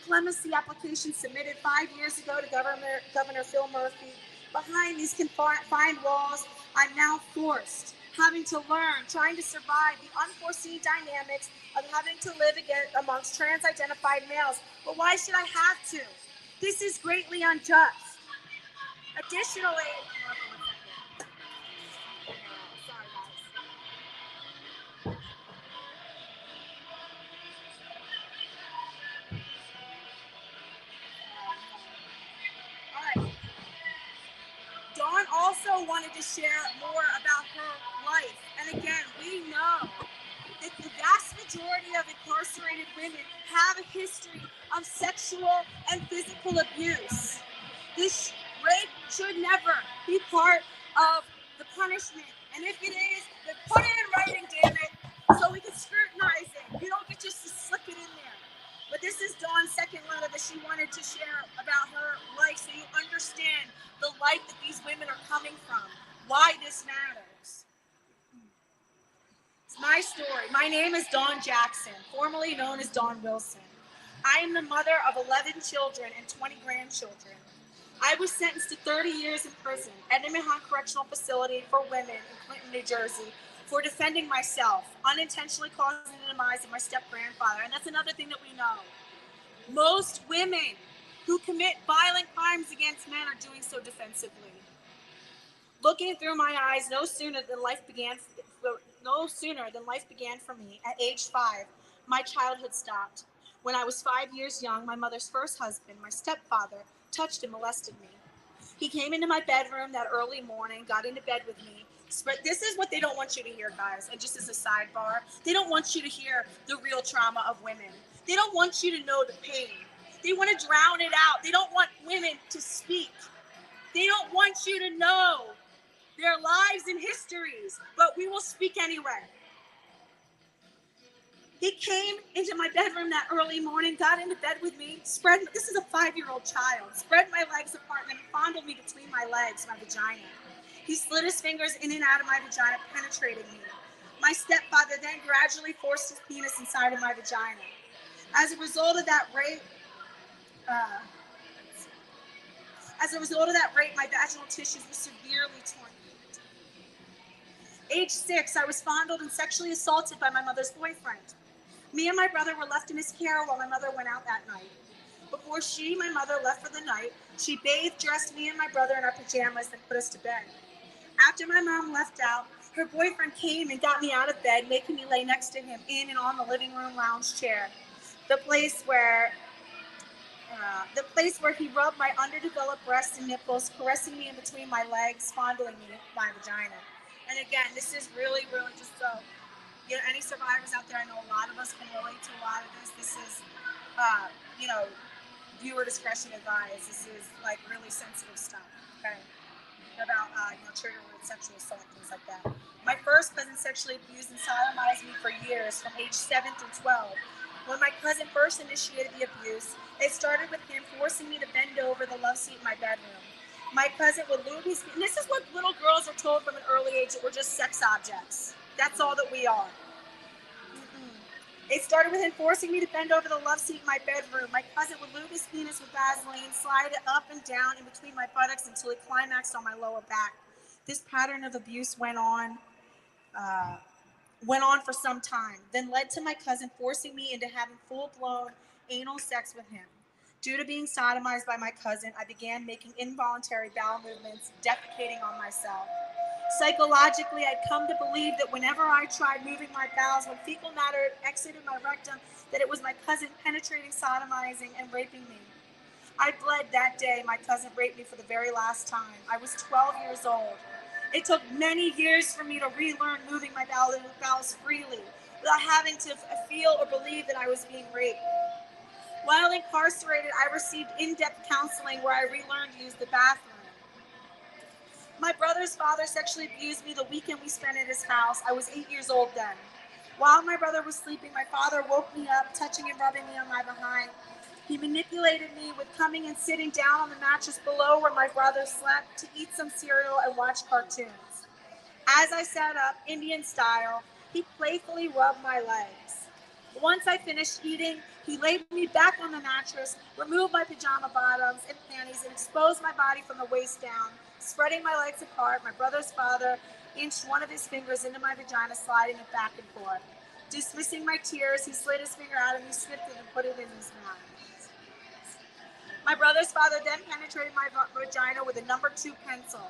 clemency application submitted 5 years ago to Governor Phil Murphy, behind these confined walls, I'm now forced, having to learn, trying to survive the unforeseen dynamics of having to live again amongst trans-identified males. But why should I have to? This is greatly unjust. Additionally, sorry guys. All right. Dawn also wanted to share more about her life. And again, we know that the vast majority of incarcerated women have a history of sexual and physical abuse. This rape should never be part of the punishment. And if it is, then put it in writing, damn it, so we can scrutinize it. You don't get just to slip it in there. But this is Dawn's second letter that she wanted to share about her life so you understand the life that these women are coming from, why this matters. It's my story. My name is Dawn Jackson, formerly known as Dawn Wilson. I am the mother of 11 children and 20 grandchildren. I was sentenced to 30 years in prison at Ninahan Correctional Facility for Women in Clinton, New Jersey, for defending myself, unintentionally causing the demise of my step-grandfather. And that's another thing that we know. Most women who commit violent crimes against men are doing so defensively. Looking through my eyes, no sooner than life began for me. At age 5, my childhood stopped. When I was 5 years young, my mother's first husband, my stepfather, touched and molested me. He came into my bedroom that early morning, got into bed with me. This is what they don't want you to hear, guys. And just as a sidebar, they don't want you to hear the real trauma of women. They don't want you to know the pain. They want to drown it out. They don't want women to speak. They don't want you to know their lives and histories, but we will speak anyway. He came into my bedroom that early morning, got into bed with me, this is a 5-year-old child, spread my legs apart and then fondled me between my legs, my vagina. He slid his fingers in and out of my vagina, penetrating me. My stepfather then gradually forced his penis inside of my vagina. As a result of that rape, my vaginal tissues were severely torn. Age 6, I was fondled and sexually assaulted by my mother's boyfriend. Me and my brother were left in his care while my mother went out that night. Before my mother, left for the night, she bathed, dressed me and my brother in our pajamas, and put us to bed. After my mom left out, her boyfriend came and got me out of bed, making me lay next to him in and on the living room lounge chair, the place where he rubbed my underdeveloped breasts and nipples, caressing me in between my legs, fondling me with my vagina. And again, this is really, really just so, any survivors out there, I know a lot of us can relate to a lot of this. This is, viewer discretion advised. This is like really sensitive stuff, okay? About triggering sexual assault, things like that. My first cousin sexually abused and sodomized me for years, from age 7 through 12. When my cousin first initiated the abuse, it started with him forcing me to bend over the love seat in my bedroom. My cousin would lube his feet, and this is what little girls are told from an early age, that we're just sex objects. That's all that we are. It started with him forcing me to bend over the love seat in my bedroom. My cousin would lube his penis with Vaseline, slide it up and down in between my buttocks until it climaxed on my lower back. This pattern of abuse went on for some time, then led to my cousin forcing me into having full-blown anal sex with him. Due to being sodomized by my cousin, I began making involuntary bowel movements, defecating on myself. Psychologically, I'd come to believe that whenever I tried moving my bowels when fecal matter exited my rectum, that it was my cousin penetrating, sodomizing, and raping me. I bled that day my cousin raped me for the very last time. I was 12 years old. It took many years for me to relearn moving my bowels freely without having to feel or believe that I was being raped. While incarcerated, I received in-depth counseling where I relearned to use the bathroom. My brother's father sexually abused me the weekend we spent at his house. I was 8 years old then. While my brother was sleeping, my father woke me up, touching and rubbing me on my behind. He manipulated me with coming and sitting down on the mattress below where my brother slept to eat some cereal and watch cartoons. As I sat up, Indian style, he playfully rubbed my legs. Once I finished eating, he laid me back on the mattress, removed my pajama bottoms and panties, and exposed my body from the waist down. Spreading my legs apart, my brother's father inched one of his fingers into my vagina, sliding it back and forth. Dismissing my tears, he slid his finger out and he snipped it and put it in his mouth. My brother's father then penetrated my vagina with a number 2 pencil.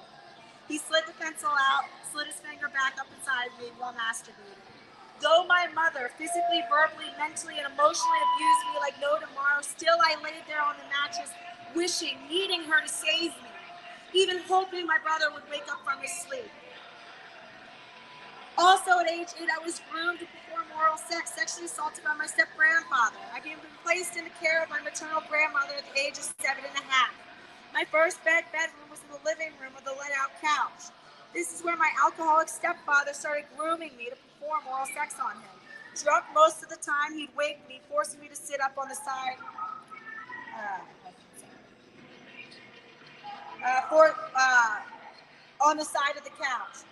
He slid the pencil out, slid his finger back up inside me while masturbating. Though my mother physically, verbally, mentally, and emotionally abused me like no tomorrow, still I laid there on the mattress, wishing, needing her to save me, even hoping my brother would wake up from his sleep. Also at age 8, I was groomed to perform oral sex, sexually assaulted by my step-grandfather. I became placed in the care of my maternal grandmother at the age of 7 and a half. My first bedroom was in the living room with a let-out couch. This is where my alcoholic stepfather started grooming me to perform oral sex on him. Drunk most of the time, he'd wake me, forcing me to sit up on the side. On the side of the couch.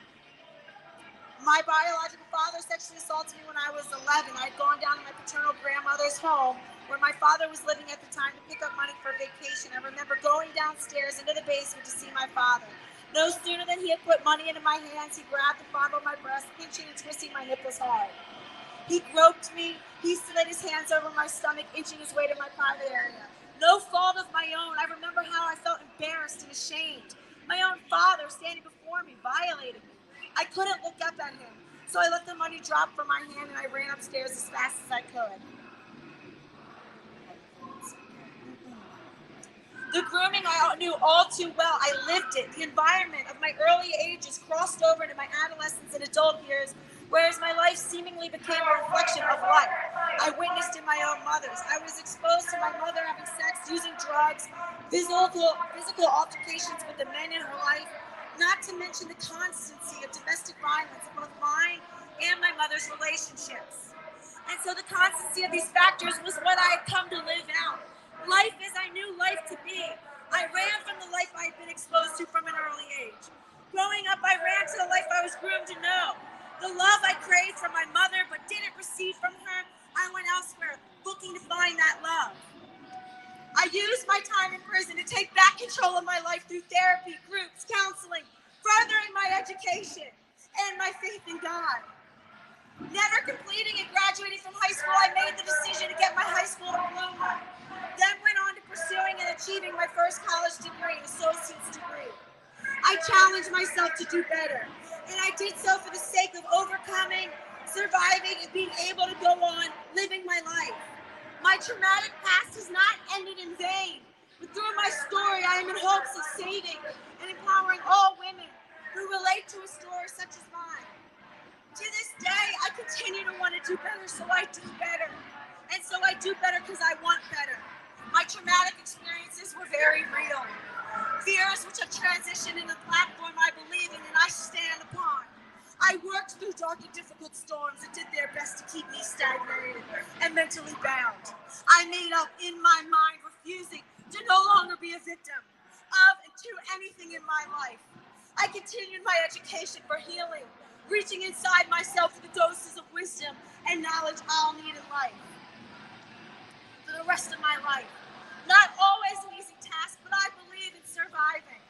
My biological father sexually assaulted me when I was 11. I'd gone down to my paternal grandmother's home, where my father was living at the time, to pick up money for a vacation. I remember going downstairs into the basement to see my father. No sooner than he had put money into my hands, he grabbed and fondled my breast, pinching and twisting my nipples hard. He groped me. He slid his hands over my stomach, inching his way to my private area. No fault of my own. I remember how I felt embarrassed and ashamed. My own father, standing before me, violated me. I couldn't look up at him, so I let the money drop from my hand and I ran upstairs as fast as I could. The grooming I knew all too well. I lived it. The environment of my early ages crossed over into my adolescence and adult years, whereas my life seemingly became a reflection of life I witnessed in my own mother's. I was exposed to my mother having sex, using drugs, physical altercations with the men in her life, not to mention the constancy of domestic violence in both mine and my mother's relationships. And so the constancy of these factors was what I had come to live out. Life as I knew life to be. I ran from the life I had been exposed to from an early age. Growing up, I ran to the life I was groomed to know. The love I craved from my mother but didn't receive from her, I went elsewhere, looking to find that love. I used my time in prison to take back control of my life through therapy, groups, counseling, furthering my education, and my faith in God. Never completing and graduating from high school, I made the decision to get my high school diploma. Then went on to pursuing and achieving my first college degree, an associate's degree. I challenged myself to do better, and I did so for the sake of overcoming, surviving, and being able to go on living my life. My traumatic past has not ended in vain, but through my story, I am in hopes of saving and empowering all women who relate to a story such as mine. To this day, I continue to want to do better, so I do better. And so I do better because I want better. My traumatic experiences were very real. Fears which have transitioned into the platform I believe in and I stand upon. I worked through dark and difficult storms that did their best to keep me stagnated and mentally bound. I made up in my mind, refusing to no longer be a victim of and to anything in my life. I continued my education for healing, reaching inside myself for the doses of wisdom and knowledge I'll need in life for the rest of my life. Not always an easy task, but I believe in surviving.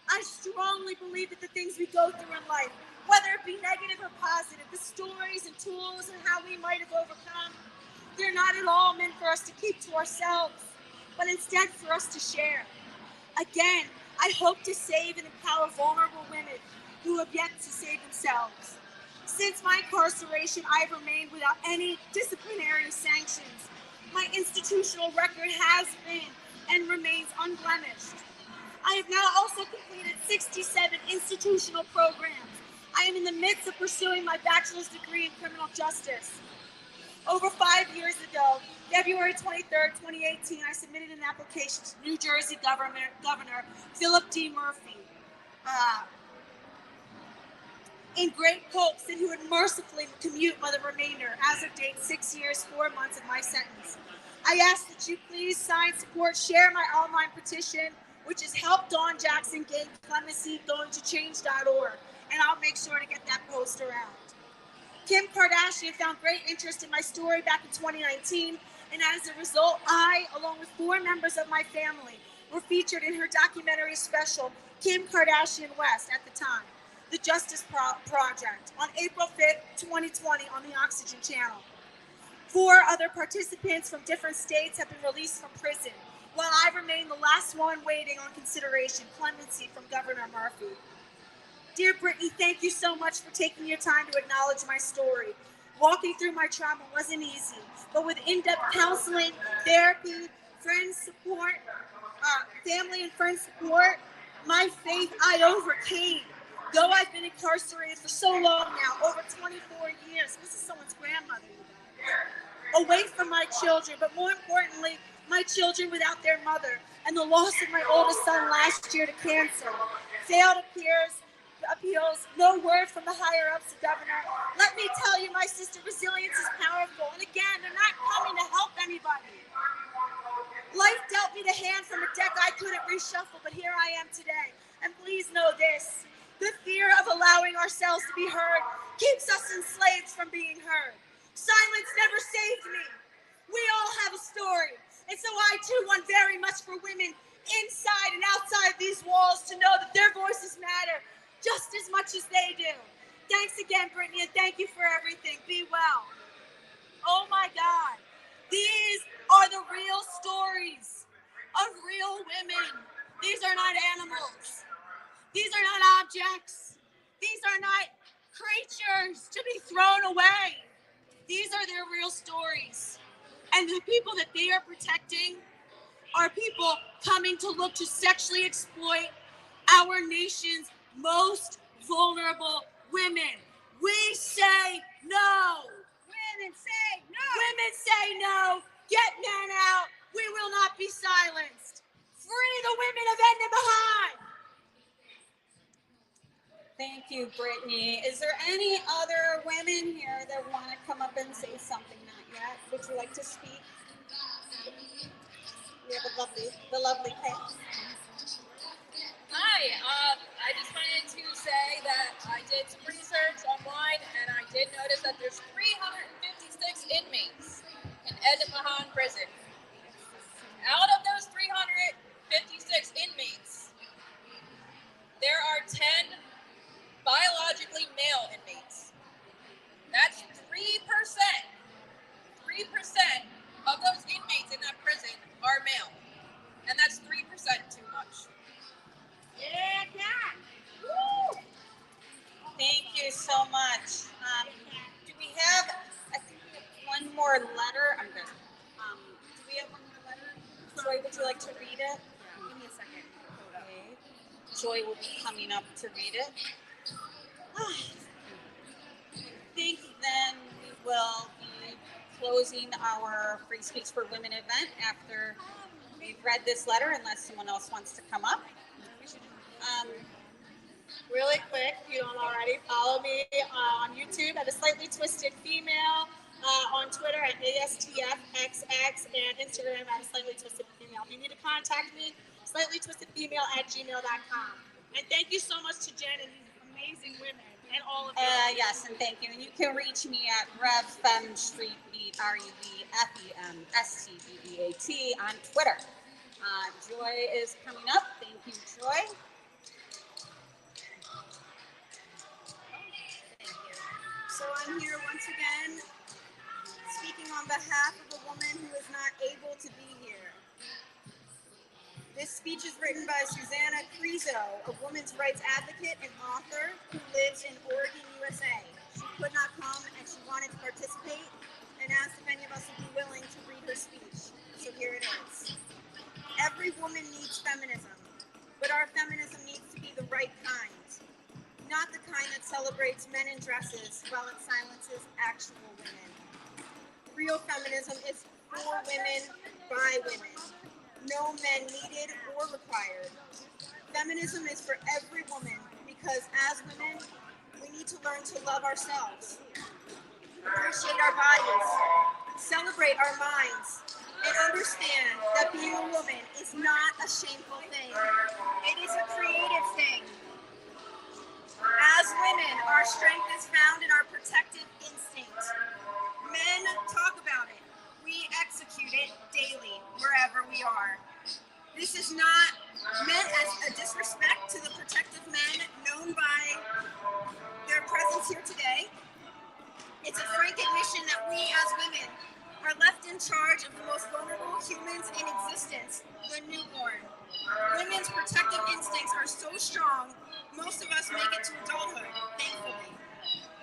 I strongly believe that the things we go through in life, whether it be negative or positive, the stories and tools and how we might have overcome, they're not at all meant for us to keep to ourselves, but instead for us to share. Again, I hope to save and empower vulnerable women who have yet to save themselves. Since my incarceration, I have remained without any disciplinary sanctions. My institutional record has been and remains unblemished. I have now also completed 67 institutional programs. I am in the midst of pursuing my bachelor's degree in criminal justice. Over 5 years ago, February 23rd, 2018, I submitted an application to New Jersey Governor Philip D. Murphy in great hopes that he would mercifully commute the remainder, as of date, 6 years, 4 months of my sentence. I ask that you please sign, support, share my online petition, which is Help Dawn Jackson Gain Clemency, going to change.org, and I'll make sure to get that post around. Kim Kardashian found great interest in my story back in 2019, and as a result, I, along with 4 members of my family, were featured in her documentary special, Kim Kardashian West, at the time, The Justice Project, on April 5th, 2020, on the Oxygen Channel. 4 other participants from different states have been released from prison, while I remain the last one waiting on consideration, clemency from Governor Murphy. Dear Brittany, thank you so much for taking your time to acknowledge my story. Walking through my trauma wasn't easy, but with in-depth counseling, therapy, friends support, family and friends support, my faith I overcame. Though I've been incarcerated for so long now, over 24 years, this is someone's grandmother, away from my children, but more importantly, my children without their mother, and the loss of my oldest son last year to cancer. Failed appeals, no word from the higher ups, the governor. Let me tell you, my sister, resilience is powerful, and again, they're not coming to help anybody. Life dealt me the hand from a deck I couldn't reshuffle, but here I am today. And please know this, the fear of allowing ourselves to be heard keeps us enslaved from being heard. Silence never saved me. We all have a story. And so I too want very much for women inside and outside these walls to know that their voices matter just as much as they do. Thanks again, Brittany, and thank you for everything. Be well. Oh my God. These are the real stories of real women. These are not animals. These are not objects. These are not creatures to be thrown away. These are their real stories. And the people that they are protecting are people coming to look to sexually exploit our nation's most vulnerable women. We say no. Women say no. Women say no. Get men out. We will not be silenced. Free the women of Endemahan. Thank you, Brittany. Is there any other women here that want to come up and say something? Not yet. Would you like to speak? We have the lovely Kate. Hi, I just wanted to say that I did some research online and I did notice that there's 356 inmates in Endemahan prison. Out of those 356 inmates, there are 10 biologically male inmates. That's 3%. 3% of those inmates in that prison are male. And that's 3% too much. Yeah, yeah. Woo! Thank you so much. Do we have, I think we have one more letter. I'm good. Do we have one more letter? Joy, would you like to read it? Give me a second. Okay. Joy will be coming up to read it. I think then we will be closing our Free Speech for Women event after we've read this letter, unless someone else wants to come up. Really quick, if you don't already, follow me on YouTube at A Slightly Twisted Female, on Twitter at ASTFXX, and Instagram at A Slightly Twisted Female. If you need to contact me, slightlytwistedfemale@gmail.com. And thank you so much to Jen and these amazing women and all of you. Yes, and thank you. And you can reach me at RevFemStreetBeat, RevFemStreetBeat on Twitter. Joy is coming up. Thank you, Joy. So I'm here once again speaking on behalf of a woman who is not able to be here. This speech is written by Susanna Crizo, a women's rights advocate and author who lives in Oregon, USA. She could not come and she wanted to participate and asked if any of us would be willing to read her speech. So here it is. Every woman needs feminism, but our feminism needs to be the right kind. Not the kind that celebrates men in dresses while it silences actual women. Real feminism is for women, by women. No men needed or required. Feminism is for every woman because as women, we need to learn to love ourselves, appreciate our bodies, celebrate our minds, and understand that being a woman is not a shameful thing. It is a creative thing. As women, our strength is found in our protective instinct. Men talk about it. We execute it daily, wherever we are. This is not meant as a disrespect to the protective men known by their presence here today. It's a frank admission that we as women are left in charge of the most vulnerable humans in existence, the newborn. Women's protective instincts are so strong, most of us make it to adulthood, thankfully.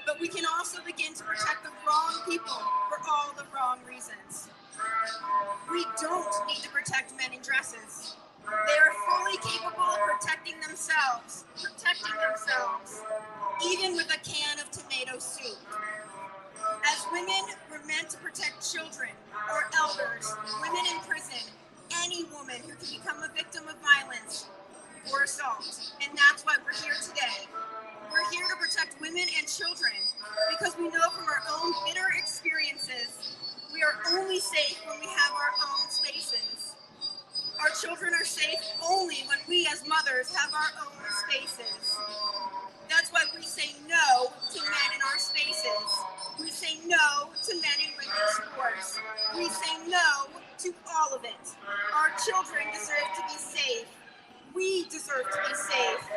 But we can also begin to protect the wrong people for all the wrong reasons. We don't need to protect men in dresses. They are fully capable of protecting themselves, even with a can of tomato soup. As women, we're meant to protect children or elders, women in prison, any woman who can become a victim of violence or assault. And that's why we're here today. We're here to protect women and children because we know from our own bitter experiences, we are only safe when we have our own spaces. Our children are safe only when we as mothers have our own spaces. That's why we say no to men in our spaces. We say no to men in women's sports. We say no to all of it. Our children deserve to be safe. We deserve to be safe.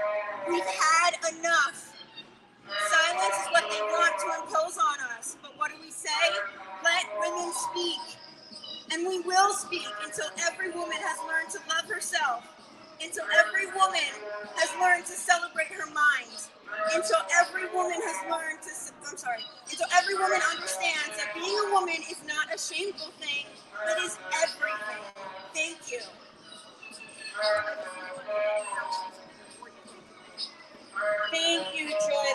We've had enough. Silence is what they want to impose on us. But what do we say? Let women speak. And we will speak until every woman has learned to love herself. Until every woman has learned to celebrate her mind. Until every woman has learned to, until every woman understands that being a woman is not a shameful thing, but is everything. Thank you. Thank you, Joy.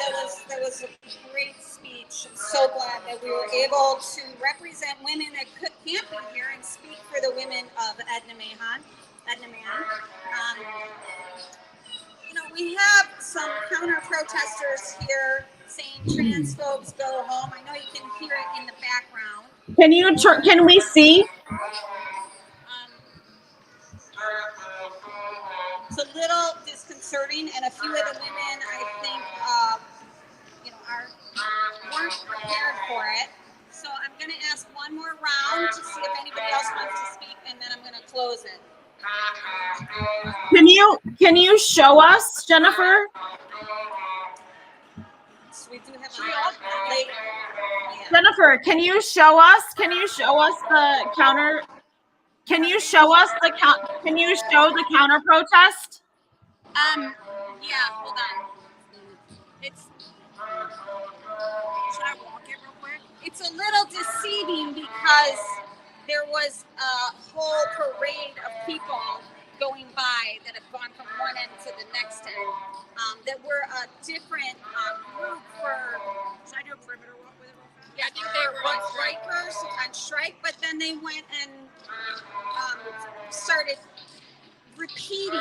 That was a great speech. I'm so glad that we were able to represent women that can't be here and speak for the women of Edna Man. We have some counter-protesters here saying trans folks go home. I know you can hear it in the background. Can we see? It's a little disconcerting, and a few of the women, I think, weren't prepared for it. So I'm going to ask one more round to see if anybody else wants to speak, and then I'm going to close it. Can you show us, Jennifer? So we do have a lady. Yeah. Jennifer, can you show us the counter? Can you show the counter protest? Yeah, hold on. Should I walk it real quick? It's a little deceiving because there was a whole parade of people going by that have gone from one end to the next end that were a different group for... Should I do a perimeter walk with it real fast? Yeah, I think they were strikers on strike, but then they went and started repeating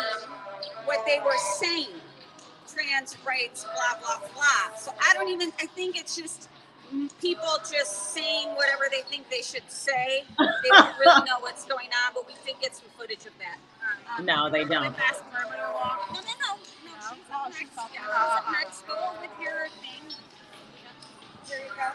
what they were saying. Trans rights, blah, blah, blah. So I think it's just people just saying whatever they think they should say. They don't really know what's going on, but we did get some footage of that. No, they don't. No. She's up next. Go with your thing. There you go.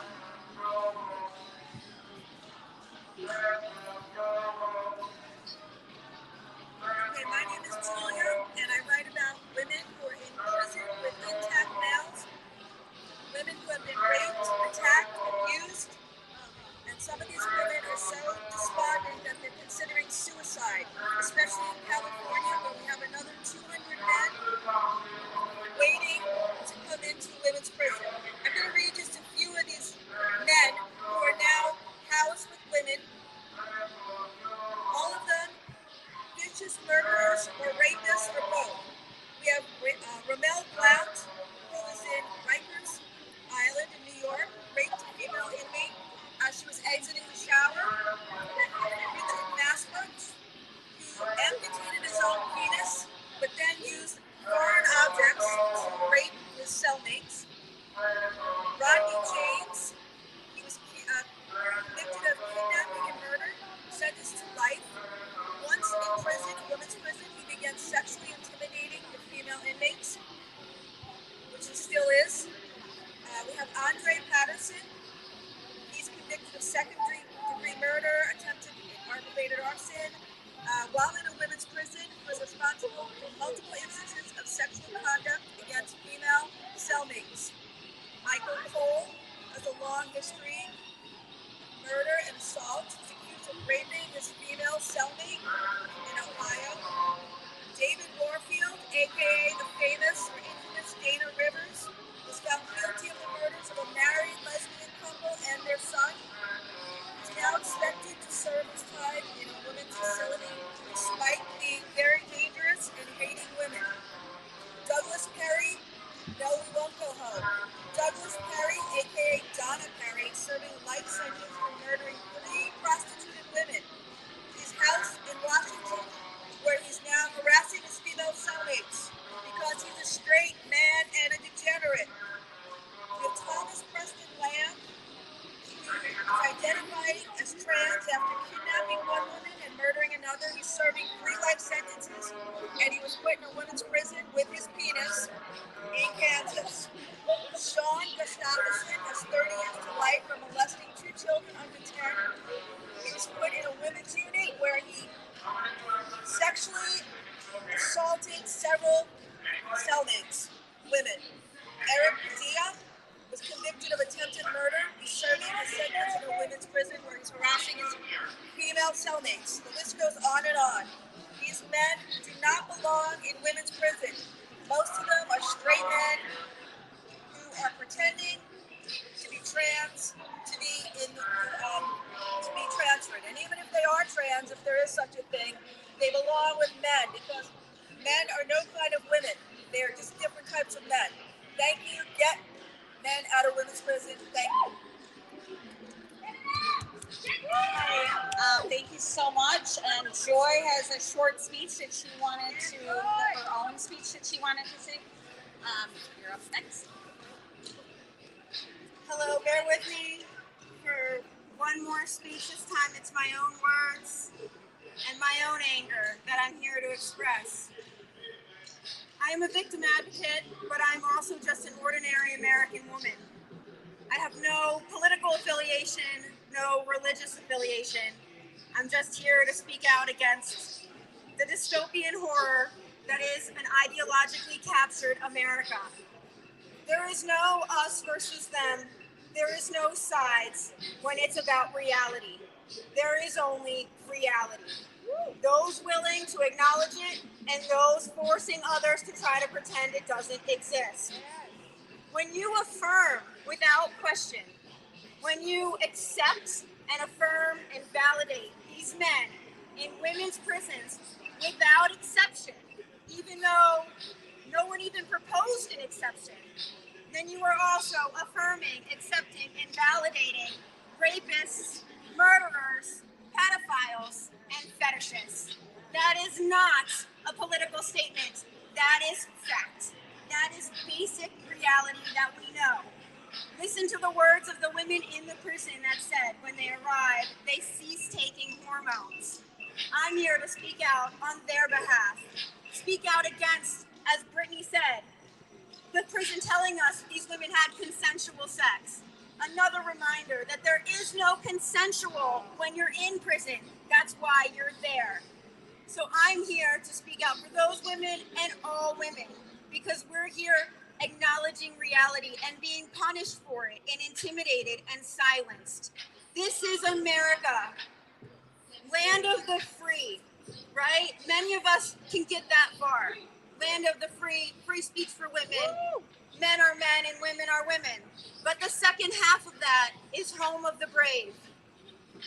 Okay, my name is Julia, and I write about women who are in prison with intact males, women who have been raped, attacked, abused, and some of these women are so despondent that they're considering suicide, especially in California, where we have another 200 men waiting to come into women's prison. I'm going to read just a few of these men who are now housed with women. All of them vicious murderers or rapists or both. We have Ramel Blount, who is in Rikers Island in New York, raped a female inmate as she was exiting the shower. Richard Mascot, who amputated his own penis, but then used foreign objects to rape his cellmates. Rodney James, he was convicted of kidnapping and murder, sentenced to life. Once in prison, a women's prison, he began sexually intimidating the female inmates, which he still is. We have Andre Patterson. He's convicted of second-degree murder, attempted aggravated arson. While in a women's prison, he was responsible for multiple instances of sexual conduct against female cellmates. Michael Cole has a long history of murder and assault. He's accused of raping his female cellmate in Ohio. David Warfield, aka the famous or infamous Dana Rivers, was found guilty of the murders of a married lesbian couple and their son. He's now expected to serve his time in a women's facility despite being very dangerous and hating women. Douglas Perry, no, we won't go home. Douglas Perry, aka Donna Perry, serving a life sentence for murdering 3 prostituted women. His house in Washington, where he's now harassing his female cellmates because he's a straight man and a degenerate. We have Thomas Preston Lamb, who is identifying as trans after kidnapping one woman and murdering another. He's serving 3 life sentences, and he was put in a women's prison with his penis in Kansas. Sean Gustafson has 30 years to life for molesting 2 children under 10. He was put in a women's unit where he sexually assaulted several cellmates, women. Eric Padilla was convicted of attempted murder. He's serving his sentence in a women's prison where he's harassing his female cellmates. The list goes on and on. These men do not belong in women's prison. Most of them are straight men who are pretending to be trans, to be transferred. And even if they are trans, if there is such a thing, they belong with men because men are no kind of women. They are just different types of men. Thank you. Get men out of women's prison. Thank you. Hi, thank you so much. And Joy has a short speech that she wanted to, her own speech that she wanted to say. You're up next. Hello, bear with me for one more speech. This time it's my own words and my own anger that I'm here to express. I am a victim advocate, but I'm also just an ordinary American woman. I have no political affiliation, no religious affiliation. I'm just here to speak out against the dystopian horror that is an ideologically captured America. There is no us versus them. There is no sides when it's about reality. There is only reality. Those willing to acknowledge it and those forcing others to try to pretend it doesn't exist. When you affirm without question, when you accept and affirm and validate these men in women's prisons without exception, even though no one even proposed an exception, then you are also affirming, accepting, and validating rapists, murderers, pedophiles, and fetishists. That is not a political statement. That is fact. That is basic reality that we know. Listen to the words of the women in the prison that said when they arrived, they ceased taking hormones. I'm here to speak out on their behalf. Speak out against, as Brittany said, the prison telling us these women had consensual sex. Another reminder that there is no consensual when you're in prison. That's why you're there. So I'm here to speak out for those women and all women, because we're here acknowledging reality and being punished for it and intimidated and silenced. This is America, land of the free, right? Many of us can get that far. Land of the free, free speech for women. Men are men and women are women. But the second half of that is home of the brave.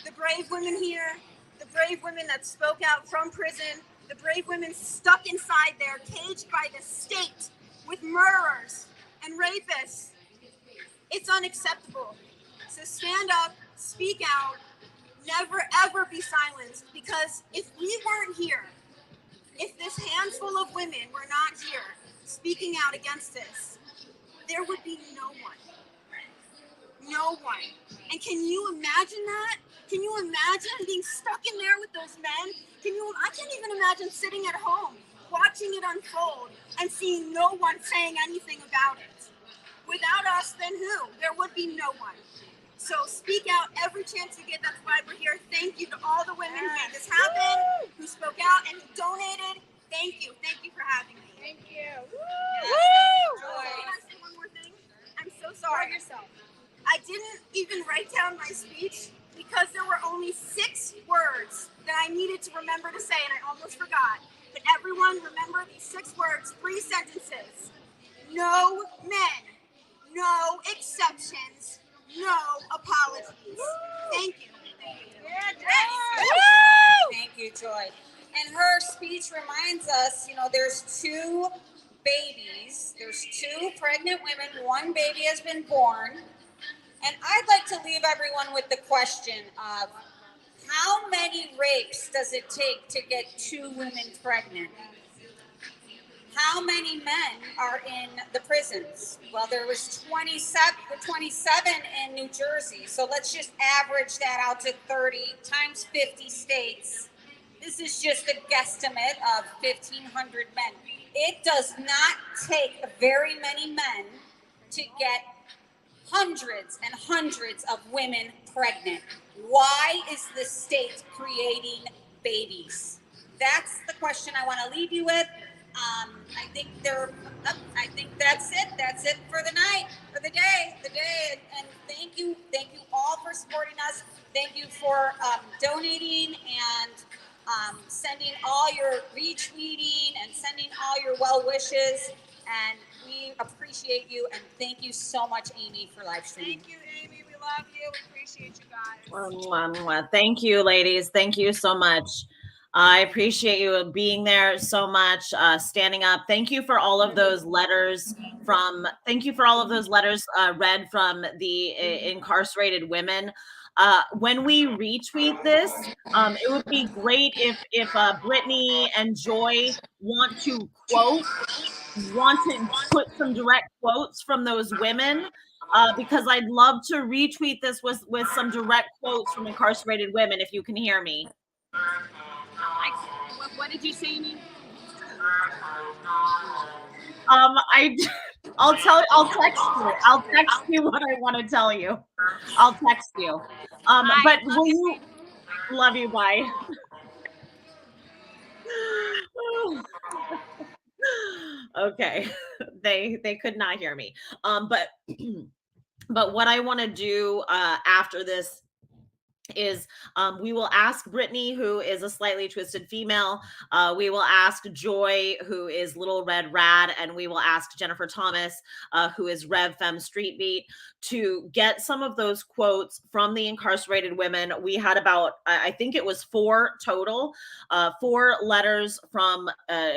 The brave women here, the brave women that spoke out from prison, the brave women stuck inside there, caged by the state with murderers and rapists. It's unacceptable. So stand up, speak out, never ever be silenced, because if we weren't here, if this handful of women were not here speaking out against this, there would be no one. No one. And can you imagine that? Can you imagine being stuck in there with those men? I can't even imagine sitting at home, watching it unfold and seeing no one saying anything about it. Without us, then who? There would be no one. So speak out every chance you get. That's why we're here. Thank you to all the women who made this happen, who spoke out and who donated. Thank you. Thank you for having me. Thank you. Yes. Woo! Can I say one more thing? I'm so sorry. I didn't even write down my speech because there were only 6 words that I needed to remember to say, and I almost forgot. But everyone remember these 6 words, 3 sentences. No men, no exceptions, no apologies. Thank you. Thank you, Joy. And her speech reminds us, there's 2 babies. There's 2 pregnant women. 1 baby has been born. And I'd like to leave everyone with the question of how many rapes does it take to get 2 women pregnant? How many men are in the prisons? Well, there was 27 in New Jersey. So let's just average that out to 30 times 50 states. This is just a guesstimate of 1,500 men. It does not take very many men to get hundreds and hundreds of women pregnant. Why is the state creating babies? That's the question I want to leave you with. I think that's it. That's it for the night, for the day. And thank you all for supporting us. Thank you for donating and sending all your retweeting and sending all your well wishes. And we appreciate you, and thank you so much, Amy, for live streaming. Thank you, Amy. We love you. We appreciate you guys. Thank you, ladies. Thank you so much. I appreciate you being there so much, standing up. Thank you for all of those letters read from the incarcerated women. When we retweet this, it would be great if Brittany and Joy want to put some direct quotes from those women, because I'd love to retweet this with some direct quotes from incarcerated women, if you can hear me. What did you say, Amy? I'll text you. I'll text you what I want to tell you. I'll text you. But will you? Love you. Bye. Okay. They could not hear me. But what I want to do after this is we will ask Brittany, who is a slightly twisted female. We will ask Joy, who is Little Red Rad, and we will ask Jennifer Thomas, who is Rev Femme Street Beat, to get some of those quotes from the incarcerated women. We had about, I think it was 4 total, 4 letters from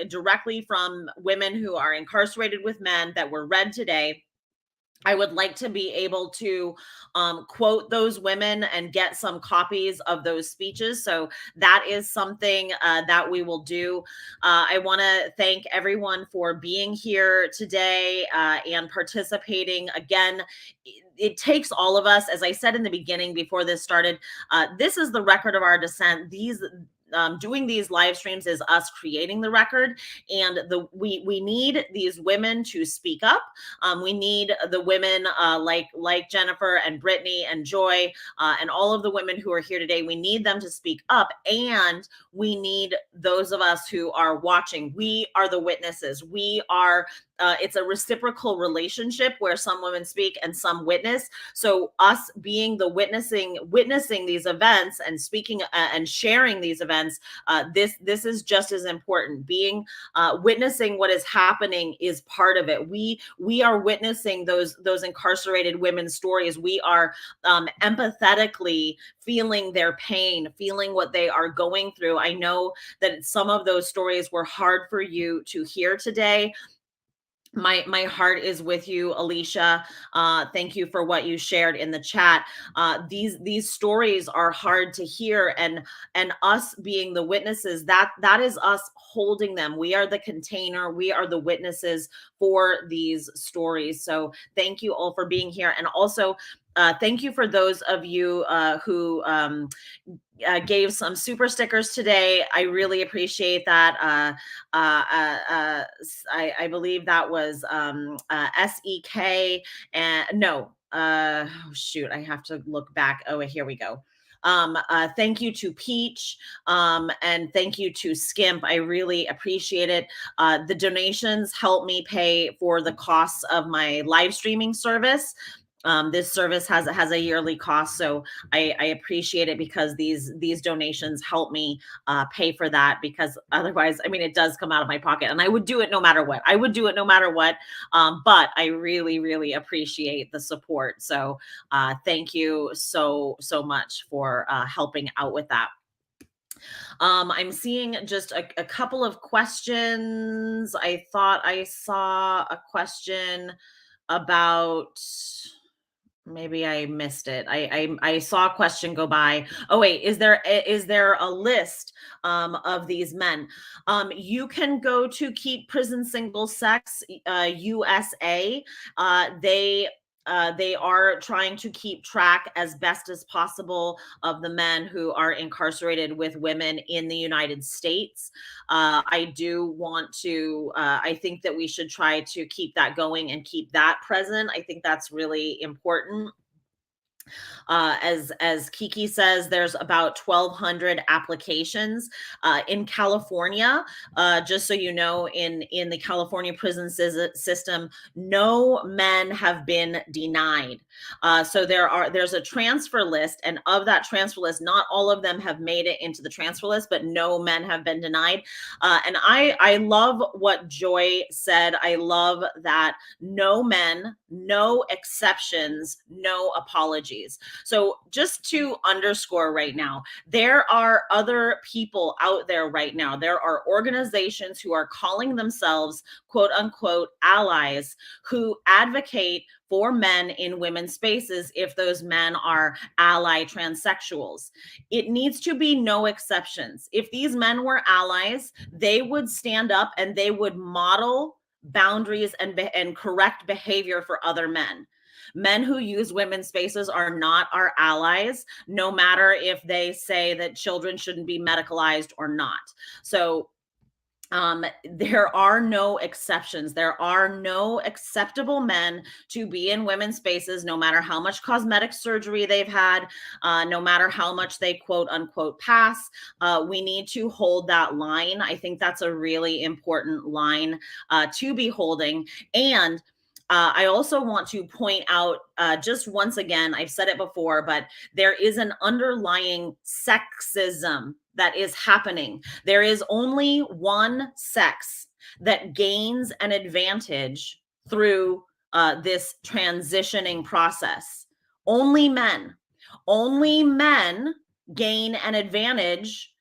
directly from women who are incarcerated with men that were read today. I would like to be able to quote those women and get some copies of those speeches. So that is something that we will do. I want to thank everyone for being here today and participating. Again, it takes all of us, as I said in the beginning before this started, this is the record of our descent. Doing these live streams is us creating the record, and we need these women to speak up. We need the women like Jennifer and Brittany and Joy and all of the women who are here today. We need them to speak up, and we need those of us who are watching. We are the witnesses. We are. It's a reciprocal relationship where some women speak and some witness. So us being the witnessing these events and speaking and sharing these events, this is just as important. Being witnessing what is happening is part of it. We are witnessing those incarcerated women's stories. We are empathetically feeling their pain, feeling what they are going through. I know that some of those stories were hard for you to hear today. My heart is with you, Alicia. Thank you for what you shared in the chat. These stories are hard to hear, and us being the witnesses, that is us holding them. We are the container. We are the witnesses for these stories. So thank you all for being here, and also thank you for those of you who gave some super stickers today. I really appreciate that. I believe that was SEK, and no, shoot, I have to look back. Oh, here we go. Thank you to Peach, and thank you to Skimp. I really appreciate it. The donations help me pay for the costs of my live streaming service. This service has a yearly cost, so I appreciate it because these donations help me pay for that, because otherwise, I mean, it does come out of my pocket, and I would do it no matter what. But I really appreciate the support. So thank you so much for helping out with that. I'm seeing just a couple of questions. I thought I saw a question about, maybe I missed it. I saw a question go by. Oh wait, is there a list of these men? You can go to Keep Prison Single Sex USA. They are trying to keep track as best as possible of the men who are incarcerated with women in the United States. I do want to, I think that we should try to keep that going and keep that present. I think that's really important. As Kiki says, there's about 1,200 applications in California. Just so you know, in the California prison system, no men have been denied. So there's a transfer list, and of that transfer list, not all of them have made it into the transfer list, but no men have been denied. And I love what Joy said. I love that no men, no exceptions, no apologies. So just to underscore right now, there are other people out there right now. There are organizations who are calling themselves quote unquote allies, who advocate for men in women's spaces if those men are ally transsexuals. It needs to be no exceptions. If these men were allies, they would stand up and they would model boundaries and correct behavior for other men. Men who use women's spaces are not our allies, no matter if they say that children shouldn't be medicalized or not. So there are no exceptions. There are no acceptable men to be in women's spaces, no matter how much cosmetic surgery they've had, no matter how much they quote unquote pass. We need to hold that line. I think that's a really important line to be holding. And I also want to point out, just once again, I've said it before, but there is an underlying sexism that is happening. There is only one sex that gains an advantage through this transitioning process. Only men. Only men gain an advantage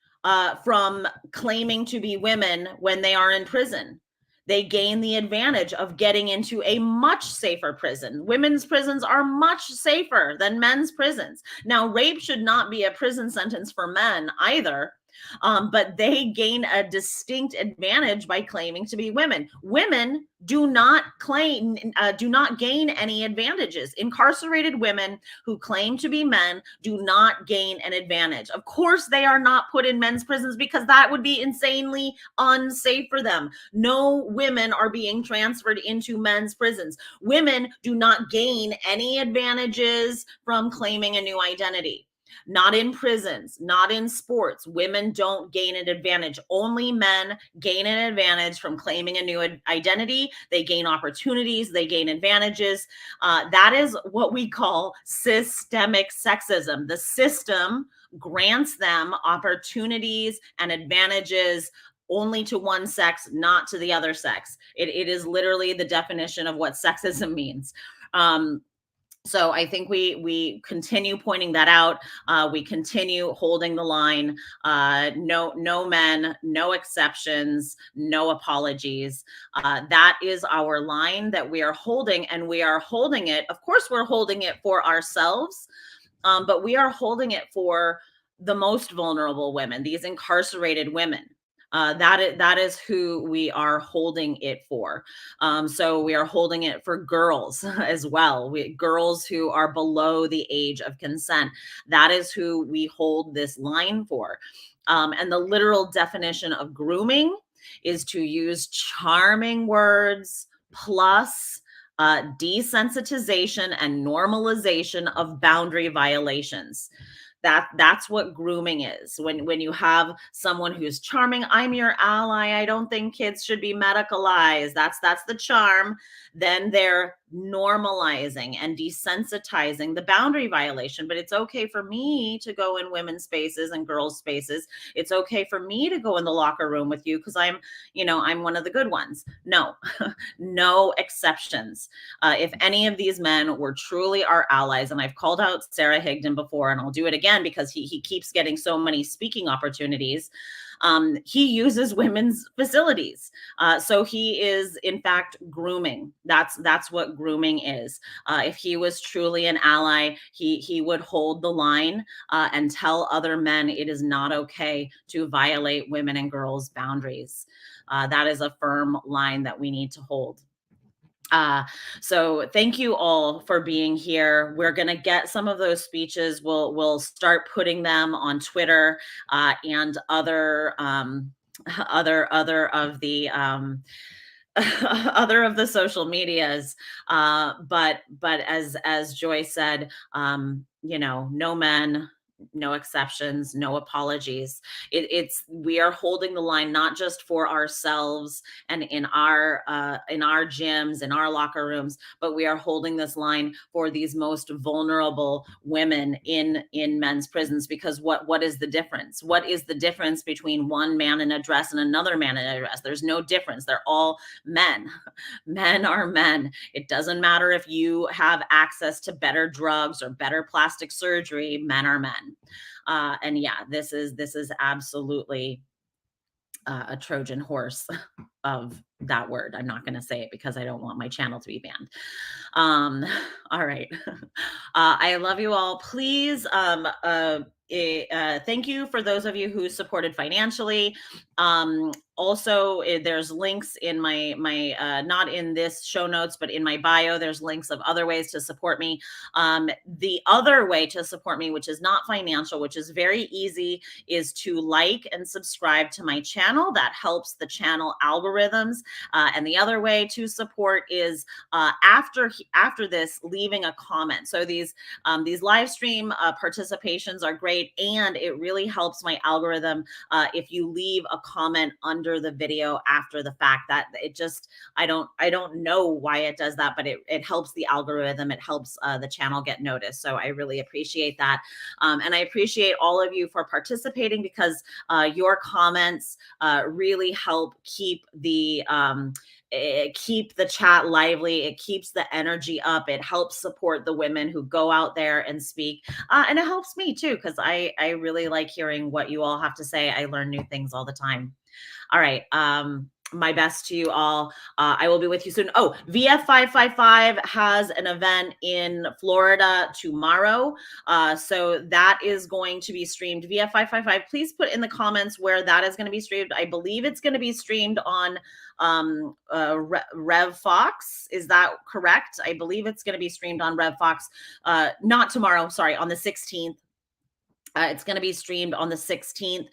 from claiming to be women when they are in prison. they gain the advantage of getting into a much safer prison. Women's prisons are much safer than men's prisons. Now, rape should not be a prison sentence for men either. But they gain a distinct advantage by claiming to be women. Women do not gain any advantages. Incarcerated women who claim to be men do not gain an advantage. Of course, they are not put in men's prisons because that would be insanely unsafe for them. No women are being transferred into men's prisons. Women do not gain any advantages from claiming a new identity. Not in prisons, not in sports. Women don't gain an advantage. Only men gain an advantage from claiming a new identity. They gain opportunities, they gain advantages. That is what we call systemic sexism. The system grants them opportunities and advantages only to one sex, not to the other sex. It is literally the definition of what sexism means. So I think we continue pointing that out. We continue holding the line. No men, no exceptions, no apologies. That is our line that we are holding, and we are holding it. Of course, we're holding it for ourselves, but we are holding it for the most vulnerable women, these incarcerated women. That is who we are holding it for. So we are holding it for girls as well. Girls who are below the age of consent. That is who we hold this line for. And the literal definition of grooming is to use charming words plus desensitization and normalization of boundary violations. That's what grooming is. When you have someone who's charming, I'm your ally, I don't think kids should be medicalized. That's the charm. Then they're normalizing and desensitizing the boundary violation. But it's okay for me to go in women's spaces and girls' spaces. It's okay for me to go in the locker room with you because I'm one of the good ones. No, no exceptions. If any of these men were truly our allies, and I've called out Sarah Higdon before, and I'll do it again because he keeps getting so many speaking opportunities. He uses women's facilities. So he is, in fact, grooming. That's what grooming is. If he was truly an ally, he would hold the line and tell other men it is not okay to violate women and girls' boundaries. That is a firm line that we need to hold. So thank you all for being here. We're going to get some of those speeches. We'll start putting them on Twitter and other of the other of the social medias. But as Joy said, no men, no exceptions, no apologies. We are holding the line not just for ourselves and in our gyms, in our locker rooms, but we are holding this line for these most vulnerable women in men's prisons. Because what is the difference? What is the difference between one man in a dress and another man in a dress? There's no difference. They're all men. Men are men. It doesn't matter if you have access to better drugs or better plastic surgery. Men are men. And yeah, this is absolutely a Trojan horse of that word. I'm not going to say it because I don't want my channel to be banned. All right. I love you all. Please, thank you for those of you who supported financially. Also, there's links in my not in this show notes, but in my bio, there's links of other ways to support me. The other way to support me, which is not financial, which is very easy, is to like and subscribe to my channel. That helps the channel algorithms. And the other way to support is after this, leaving a comment. So these live stream participations are great, and it really helps my algorithm if you leave a comment under the video after the fact. That it just, I don't know why it does that, but it helps the algorithm. It helps the channel get noticed. So I really appreciate that. And I appreciate all of you for participating, because your comments really help keep the chat lively. It keeps the energy up. It helps support the women who go out there and speak. And it helps me too, because I really like hearing what you all have to say. I learn new things all the time. All right. my best to you all. I will be with you soon. Oh, VF 555 has an event in Florida tomorrow. So that is going to be streamed. VF 555, please put in the comments where that is going to be streamed. I believe it's going to be streamed on Rev Fox. Is that correct? I believe it's going to be streamed on Rev Fox. Not tomorrow, sorry, on the 16th. It's going to be streamed on the 16th.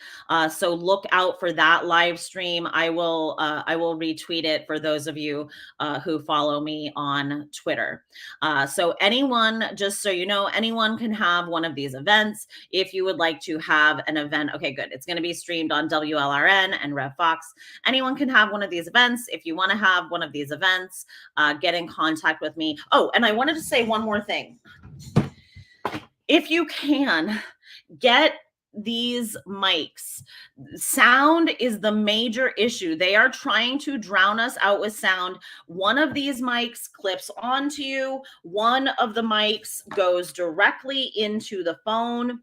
So look out for that live stream. I will retweet it for those of you who follow me on Twitter. So anyone, just so you know, anyone can have one of these events. If you would like to have an event, okay, good. It's going to be streamed on WLRN and Rev Fox. Anyone can have one of these events. If you want to have one of these events, get in contact with me. Oh, and I wanted to say one more thing. If you can, get these mics. Sound is the major issue. They are trying to drown us out with sound. One of these mics clips onto you. One of the mics goes directly into the phone.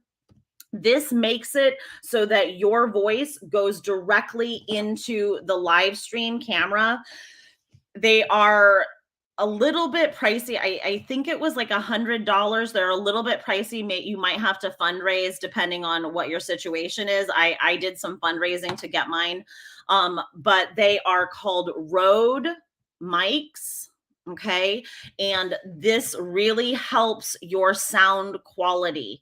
This makes it so that your voice goes directly into the live stream camera. They are a little bit pricey. I think it was like $100. They're a little bit pricey. You might have to fundraise depending on what your situation is. I did some fundraising to get mine. But they are called Rode mics. Okay. And this really helps your sound quality.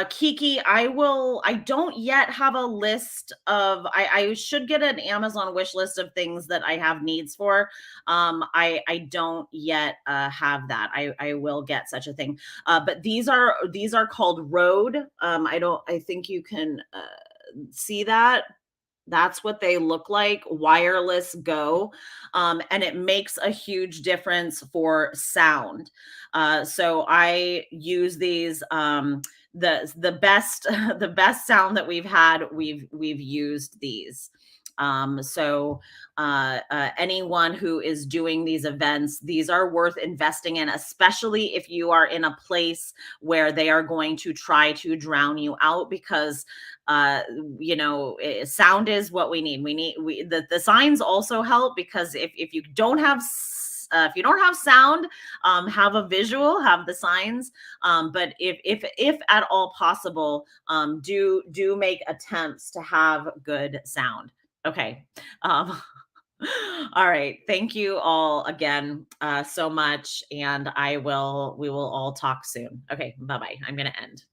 Kiki, I don't yet have a list of, I should get an Amazon wish list of things that I have needs for. I don't yet have that. I will get such a thing. But these are called Rode. I think you can see that. That's what they look like, wireless Go. And it makes a huge difference for sound. So I use these, the best the best sound that we've had, we've used these. Anyone who is doing these events, these are worth investing in, especially if you are in a place where they are going to try to drown you out, because sound is what we need. The signs also help, because if you don't have sound, have a visual, have the signs. But if at all possible, do make attempts to have good sound. Okay. All right. Thank you all again so much. And we will all talk soon. Okay. Bye-bye. I'm going to end.